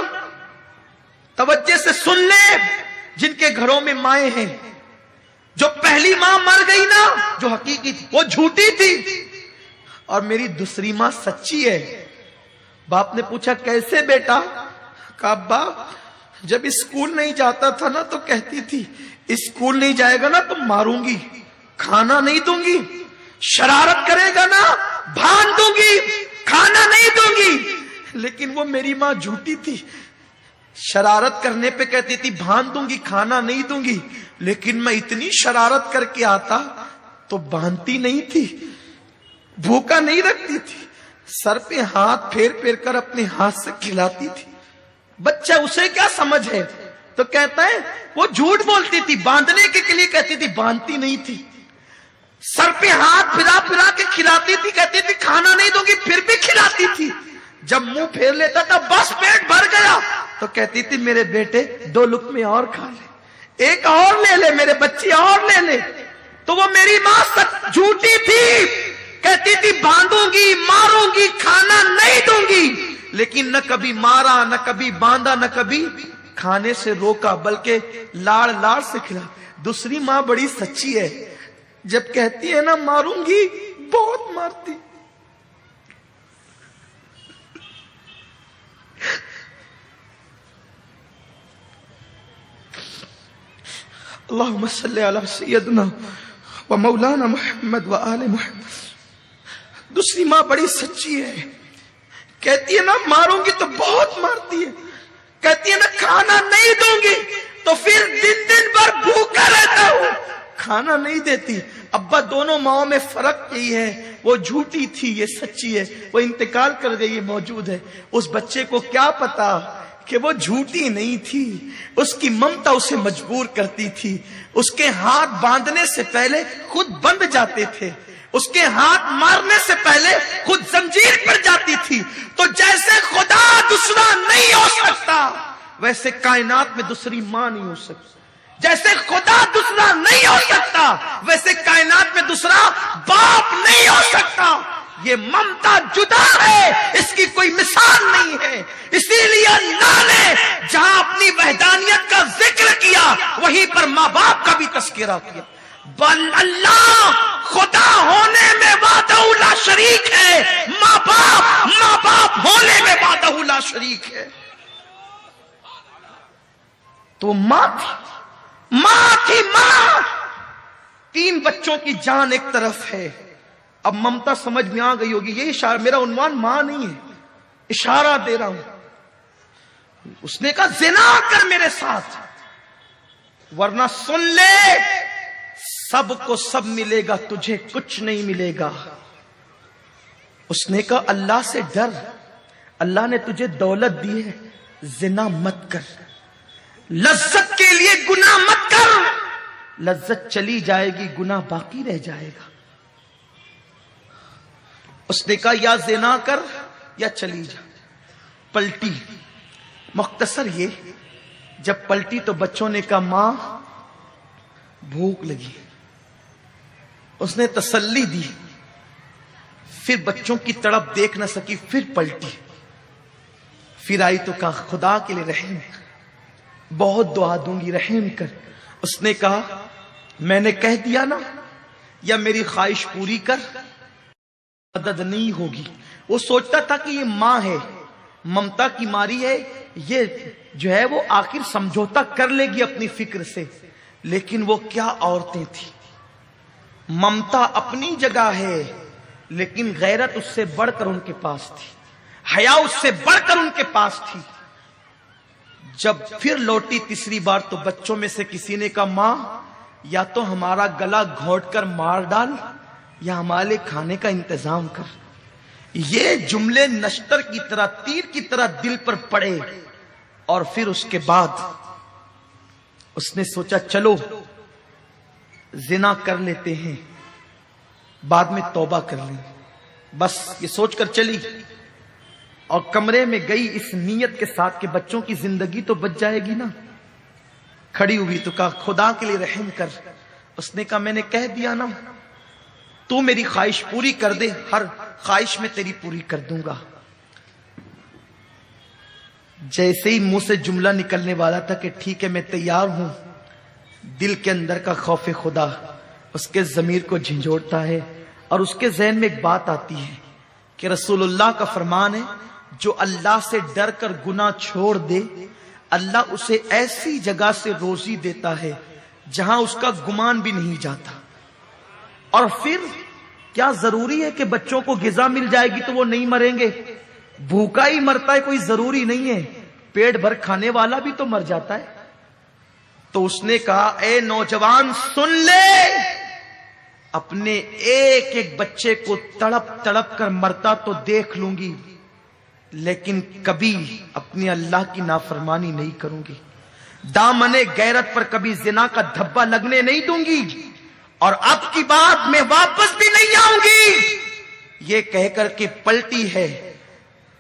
توجہ سے سن لے جن کے گھروں میں مائیں ہیں، جو پہلی ماں مر گئی نا جو حقیقی تھی وہ جھوٹی تھی، اور میری دوسری ماں سچی ہے۔ باپ نے پوچھا کیسے بیٹا؟ کہا ابا جب اسکول نہیں جاتا تھا نا تو کہتی تھی اسکول نہیں جائے گا نا تو ماروں گی، کھانا نہیں دوں گی، شرارت کرے گا نا بھان دوں گی، کھانا نہیں دوں گی۔ لیکن وہ میری ماں جھوٹی تھی، شرارت کرنے پہ کہتی تھی بھان دوں گی، کھانا نہیں دوں گی، لیکن میں اتنی شرارت کر کے آتا تو باندھتی نہیں تھی، بھوکا نہیں رکھتی تھی، سر پہ ہاتھ پھیر پھیر کر اپنے ہاتھ سے کھلاتی تھی۔ بچہ اسے کیا سمجھ ہے؟ تو کہتا ہے وہ جھوٹ بولتی تھی، باندھنے کے لیے کہتی تھی، باندھتی نہیں تھی، سر پہ ہاتھ پھرا پھرا کے کھلاتی تھی، کہتی تھی کھانا نہیں دوں گی، پھر بھی کھلاتی تھی۔ جب منہ پھیر لیتا تھا بس پیٹ بھر گیا تو کہتی تھی میرے بیٹے 2 لقمے اور کھا لے، ایک اور لے لے، میرے بچی اور لے لے۔ تو وہ میری ماں سچ جھوٹی تھی، کہتی تھی باندھوں گی، ماروں گی، کھانا نہیں دوں گی، لیکن نہ کبھی مارا، نہ کبھی باندھا، نہ کبھی کھانے سے روکا، بلکہ لاڑ لاڑ سے کھلا۔ دوسری ماں بڑی سچی ہے، جب کہتی ہے نا ماروں گی بہت مارتی۔ اللہم صلی علی سیدنا و مولانا محمد و آل محمد۔ دوسری ماں بڑی سچی ہے، کہتی ہے نا ماروں گی تو بہت مارتی ہے، کہتی ہے نا کھانا نہیں دوں گی تو پھر دن بھر بھوکا رہتا ہوں، کھانا نہیں دیتی۔ ابا دونوں ماؤں میں فرق یہی ہے، وہ جھوٹی تھی، یہ سچی ہے، وہ انتقال کر گئی، یہ موجود ہے۔ اس بچے کو کیا پتا کہ وہ جھوٹی نہیں تھی، اس کی ممتا اسے مجبور کرتی تھی۔ اس کے ہاتھ باندھنے سے پہلے خود بندھ جاتے تھے، اس کے ہاتھ مارنے سے پہلے خود زنجیر پر جاتی تھی۔ تو جیسے خدا دوسرا نہیں ہو سکتا ویسے کائنات میں دوسری ماں نہیں ہو سکتی، جیسے خدا دوسرا نہیں ہو سکتا ویسے کائنات میں دوسرا باپ نہیں ہو سکتا۔ یہ ممتا جدا ہے، اس کی کوئی مثال نہیں ہے۔ اسی لیے اللہ نے جہاں اپنی وحدانیت کا ذکر کیا وہیں پر ماں باپ کا بھی تذکرہ کیا۔ بل اللہ خدا ہونے میں وحدہ لا شریک ہے، ماں باپ ہونے میں وحدہ لا شریک ہے۔ تو ماں تھی، ماں۔ 3 بچوں کی جان ایک طرف ہے۔ اب ممتا سمجھ میں آ گئی ہوگی، یہ اشارہ، میرا عنوان ماں نہیں ہے، اشارہ دے رہا ہوں۔ اس نے کہا زنا کر میرے ساتھ ورنہ سن لے سب کو سب ملے گا، تجھے کچھ نہیں ملے گا۔ اس نے کہا اللہ سے ڈر، اللہ نے تجھے دولت دی ہے، زنا مت کر، لذت کے لیے گناہ مت کر، لذت چلی جائے گی، گناہ باقی رہ جائے گا۔ اس نے کہا یا زنا کر یا چلی جا۔ پلٹی، مختصر یہ، جب پلٹی تو بچوں نے کہا ماں بھوک لگی، اس نے تسلی دی، پھر بچوں کی تڑپ دیکھ نہ سکی، پھر پلٹی، پھر آئی تو کہا خدا کے لیے رحم، بہت دعا دوں گی، رحم کر۔ اس نے کہا میں نے کہہ دیا نا، یا میری خواہش پوری کر، مدد نہیں ہوگی۔ وہ سوچتا تھا کہ یہ ماں ہے، ممتا کی ماری ہے، یہ جو ہے وہ آخر سمجھوتا کر لے گی اپنی فکر سے، لیکن وہ کیا عورتیں تھیں۔ ممتا اپنی جگہ ہے، لیکن غیرت اس سے بڑھ کر ان کے پاس تھی، حیا اس سے بڑھ کر ان کے پاس تھی۔ جب پھر لوٹی تیسری بار تو بچوں میں سے کسی نے کہا ماں یا تو ہمارا گلا گھونٹ کر مار ڈال یا ہمارے کھانے کا انتظام کر۔ یہ جملے نشتر کی طرح، تیر کی طرح دل پر پڑے، اور پھر اس کے بعد اس نے سوچا چلو زنا کر لیتے ہیں، بعد میں توبہ کر لیں، بس یہ سوچ کر چلی اور کمرے میں گئی اس نیت کے ساتھ کہ بچوں کی زندگی تو بچ جائے گی نا۔ کھڑی ہوئی تو کہا خدا کے لیے رحم کر۔ اس نے کہا میں نے کہہ دیا نا، تو میری خواہش پوری کر دے، ہر خواہش میں تیری پوری کر دوں گا۔ جیسے ہی منہ سے جملہ نکلنے والا تھا کہ ٹھیک ہے میں تیار ہوں، دل کے اندر کا خوف خدا اس کے ضمیر کو جھنجھوڑتا ہے، اور اس کے ذہن میں ایک بات آتی ہے کہ رسول اللہ کا فرمان ہے جو اللہ سے ڈر کر گناہ چھوڑ دے، اللہ اسے ایسی جگہ سے روزی دیتا ہے جہاں اس کا گمان بھی نہیں جاتا. اور پھر کیا ضروری ہے کہ بچوں کو غذا مل جائے گی تو وہ نہیں مریں گے؟ بھوکا ہی مرتا ہے، کوئی ضروری نہیں ہے. پیٹ بھر کھانے والا بھی تو مر جاتا ہے. تو اس نے کہا اے نوجوان سن لے، اپنے ایک ایک بچے کو تڑپ تڑپ کر مرتا تو دیکھ لوں گی، لیکن کبھی اپنے اللہ کی نافرمانی نہیں کروں گی. دامن غیرت پر کبھی زنا کا دھبا لگنے نہیں دوں گی، اور اب کی بات میں واپس بھی نہیں آؤں گی. یہ کہہ کر کے پلٹی ہے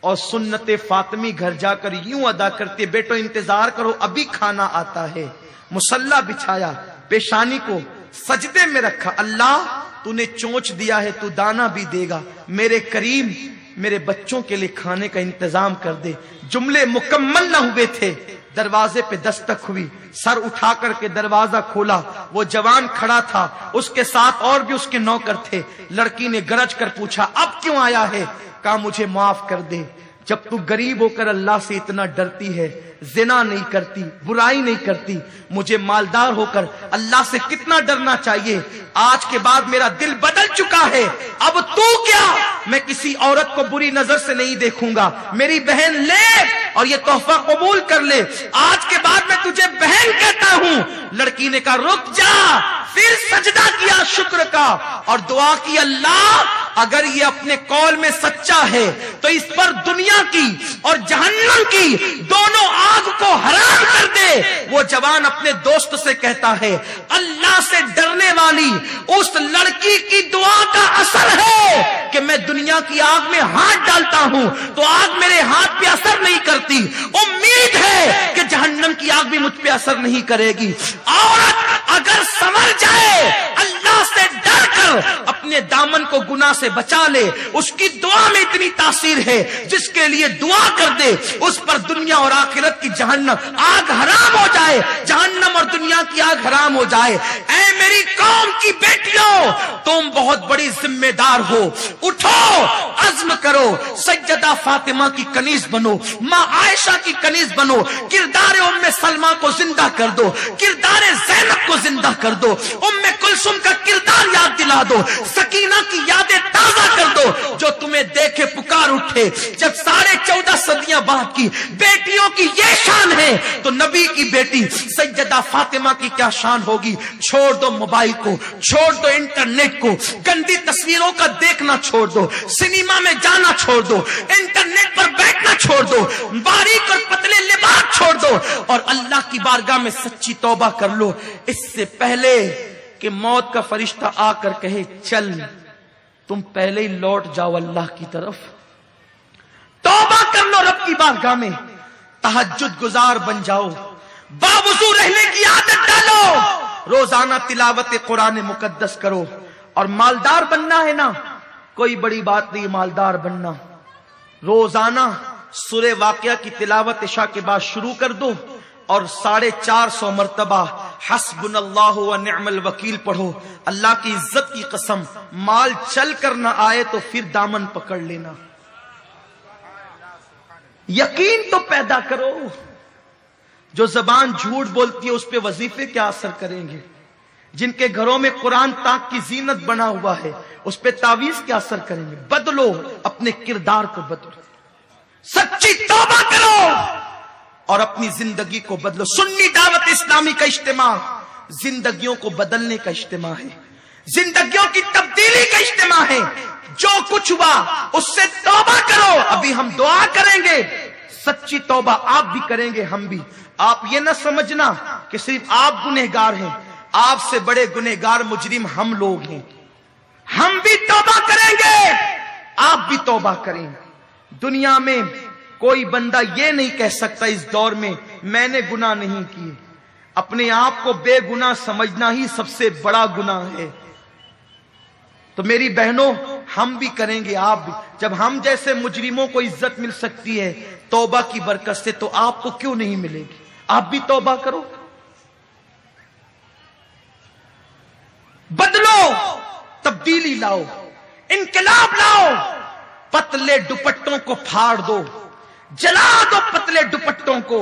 اور سنت فاطمی گھر جا کر یوں ادا کرتے، بیٹو انتظار کرو ابھی کھانا آتا ہے. مصلا بچھایا، پیشانی کو سجدے میں رکھا. اللہ تو نے چونچ دیا ہے، تو دانا بھی دے گا. میرے کریم میرے بچوں کے لیے کھانے کا انتظام کر دے. جملے مکمل نہ ہوئے تھے، دروازے پہ دستک ہوئی. سر اٹھا کر کے دروازہ کھولا. وہ جوان کھڑا تھا، اس کے ساتھ اور بھی اس کے نوکر تھے. لڑکی نے گرج کر پوچھا اب کیوں آیا ہے؟ کہا مجھے معاف کر دے. جب تو غریب ہو کر اللہ سے اتنا ڈرتی ہے، زنا نہیں کرتی، برائی نہیں کرتی، مجھے مالدار ہو کر اللہ سے کتنا ڈرنا چاہیے. آج کے بعد میرا دل بدل چکا ہے. اب تو کیا، میں کسی عورت کو بری نظر سے نہیں دیکھوں گا. میری بہن لے اور یہ تحفہ قبول کر لے. آج کے بعد میں تجھے بہن کہتا ہوں. لڑکی نے کہا رک جا. پھر سجدہ کیا شکر کا اور دعا کی اللہ اگر یہ اپنے قول میں سچا ہے تو اس پر دنیا کی اور جہنم کی دونوں آگ کو حرام کر دے. وہ جوان اپنے دوست سے کہتا ہے اللہ سے ڈرنے والی اس لڑکی کی دعا کا اثر ہے کہ میں دنیا کی آگ میں ہاتھ ڈالتا ہوں تو آگ میرے ہاتھ پہ اثر نہیں کرتی. امید ہے کہ جہنم کی آگ بھی مجھ پہ اثر نہیں کرے گی. عورت اگر سنور جائے، اللہ سے ڈر کر اپنے دامن کو گناہ سے بچا لے، اس کی دعا میں اتنی تاثیر ہے. جس کے لیے دعا کر دے اس پر دنیا اور آخرت کی جہنم آگ حرام ہو جائے، جہنم اور دنیا کی آگ حرام ہو جائے. اے میری قوم کی بیٹیوں، تم بہت بڑی ذمہ دار ہو. اٹھو، عزم کرو، سیدہ فاطمہ کی کنیز بنو، ماں عائشہ کی کنیز بنو. کردار ام سلمہ کو زندہ کر دو، کردار زینب کو زندہ کر دو، ام کلثوم کا کردار یاد دلا دو، سکینہ کی یادیں تازہ کر دو. جو تمہیں دیکھے پکار اٹھے. جب 14.5 صدیاں بعد کی بیٹیوں کی یہ شان ہے تو نبی کی بیٹی سیدہ فاطمہ کی کیا شان ہوگی. چھوڑ دو موبائل کو، چھوڑ دو انٹرنیٹ کو، گندی تصویروں کا دیکھنا چھوڑ دو، سنیما میں جانا چھوڑ دو، انٹرنیٹ پر بیٹھنا چھوڑ دو، باریک اور پتلے لباس چھوڑ دو اور اللہ کی بارگاہ میں سچی توبہ کر لو. اس سے پہلے کہ موت کا فرشتہ آ کر کہے چل، تم پہلے ہی لوٹ جاؤ اللہ کی طرف. توبہ کر لو رب کی بارگاہ میں، تہجد گزار بن جاؤ، باوضو رہنے کی عادت ڈالو، روزانہ تلاوت قرآن مقدس کرو. اور مالدار بننا ہے نا، کوئی بڑی بات نہیں مالدار بننا. روزانہ سورہ واقعہ کی تلاوت عشاء کے بعد شروع کر دو اور 450 مرتبہ حسبنا اللہ و نعم الوکیل پڑھو. اللہ کی عزت کی قسم، مال چل کر نہ آئے تو پھر دامن پکڑ لینا. یقین تو پیدا کرو. جو زبان جھوٹ بولتی ہے اس پہ وظیفے کیا اثر کریں گے؟ جن کے گھروں میں قرآن تاک کی زینت بنا ہوا ہے اس پہ تعویذ کیا اثر کریں گے؟ بدلو، اپنے کردار کو بدلو، سچی توبہ کرو اور اپنی زندگی کو بدلو. سنی دعوت اسلامی کا اجتماع زندگیوں کو بدلنے کا اجتماع ہے، زندگیوں کی تبدیلی کا اجتماع ہے. جو کچھ ہوا اس سے توبہ کرو. ابھی ہم دعا کریں گے، سچی توبہ آپ بھی کریں گے، ہم بھی. آپ یہ نہ سمجھنا کہ صرف آپ گنہگار ہیں، آپ سے بڑے گنہگار مجرم ہم لوگ ہیں. ہم بھی توبہ کریں گے، آپ بھی توبہ کریں. دنیا میں کوئی بندہ یہ نہیں کہہ سکتا اس دور میں نے گناہ نہیں کیے. اپنے آپ کو بے گناہ سمجھنا ہی سب سے بڑا گناہ ہے. تو میری بہنوں، ہم بھی کریں گے، آپ بھی. جب ہم جیسے مجرموں کو عزت مل سکتی ہے توبہ کی برکت سے تو آپ کو کیوں نہیں ملے گی؟ آپ بھی توبہ کرو، بدلو، تبدیلی لاؤ، انقلاب لاؤ. پتلے دوپٹوں کو پھاڑ دو، جلا دو پتلے دوپٹوں کو.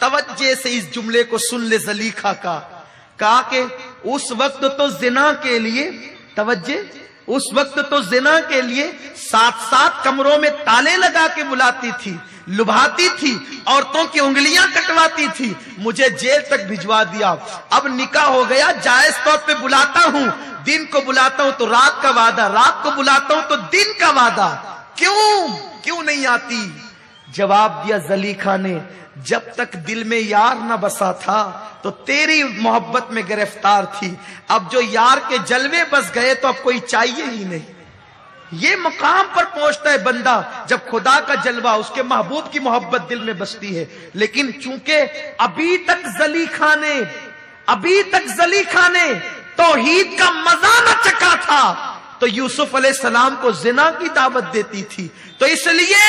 توجہ سے اس جملے کو سن لے زلیخا کا. کہا کہ اس وقت تو زنا کے لیے، توجہ، اس وقت تو زنا کے لیے 7 کمروں میں تالے لگا کے بلاتی تھی، لبھاتی تھی، عورتوں کی انگلیاں کٹواتی تھی، مجھے جیل تک بھجوا دیا. اب نکاح ہو گیا، جائز طور پہ بلاتا ہوں، دن کو بلاتا ہوں تو رات کا وعدہ، رات کو بلاتا ہوں تو دن کا وعدہ، کیوں نہیں آتی؟ جواب دیا زلیخا نے، جب تک دل میں یار نہ بسا تھا تو تیری محبت میں گرفتار تھی، اب جو یار کے جلوے بس گئے تو اب کوئی چاہیے ہی نہیں. یہ مقام پر پہنچتا ہے بندہ جب خدا کا جلوہ، اس کے محبوب کی محبت دل میں بستی ہے. لیکن چونکہ ابھی تک زلیخا نے توحید کا مزہ نہ چکھا تھا تو یوسف علیہ السلام کو زنا کی دعوت دیتی تھی. تو اس لیے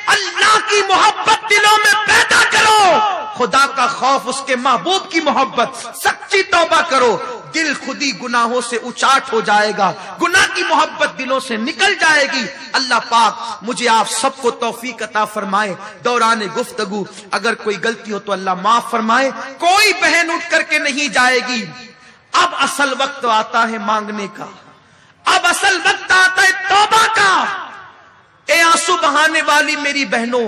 اللہ کی محبت دلوں میں پیدا کرو، خدا کا خوف، اس کے محبوب کی محبت، سچی توبہ کرو، دل خودی گناہوں سے اچاٹ ہو جائے گا، گناہ کی محبت دلوں سے نکل جائے گی. اللہ پاک مجھے آپ سب کو توفیق عطا فرمائے. دوران گفتگو اگر کوئی غلطی ہو تو اللہ معاف فرمائے. کوئی بہن اٹھ کر کے نہیں جائے گی. اب اصل وقت آتا ہے مانگنے کا، اب اصل وقت آتا ہے توبہ کا. اے آنسو بہانے والی میری بہنوں،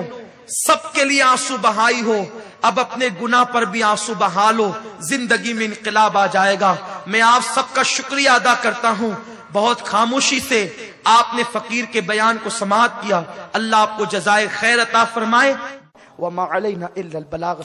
سب کے لیے آنسو بہائی ہو، اب اپنے گناہ پر بھی آنسو بہا لو، زندگی میں انقلاب آ جائے گا. میں آپ سب کا شکریہ ادا کرتا ہوں، بہت خاموشی سے آپ نے فقیر کے بیان کو سماعت کیا. اللہ آپ کو جزائے خیر عطا فرمائے. وما علینا الا البلاغ.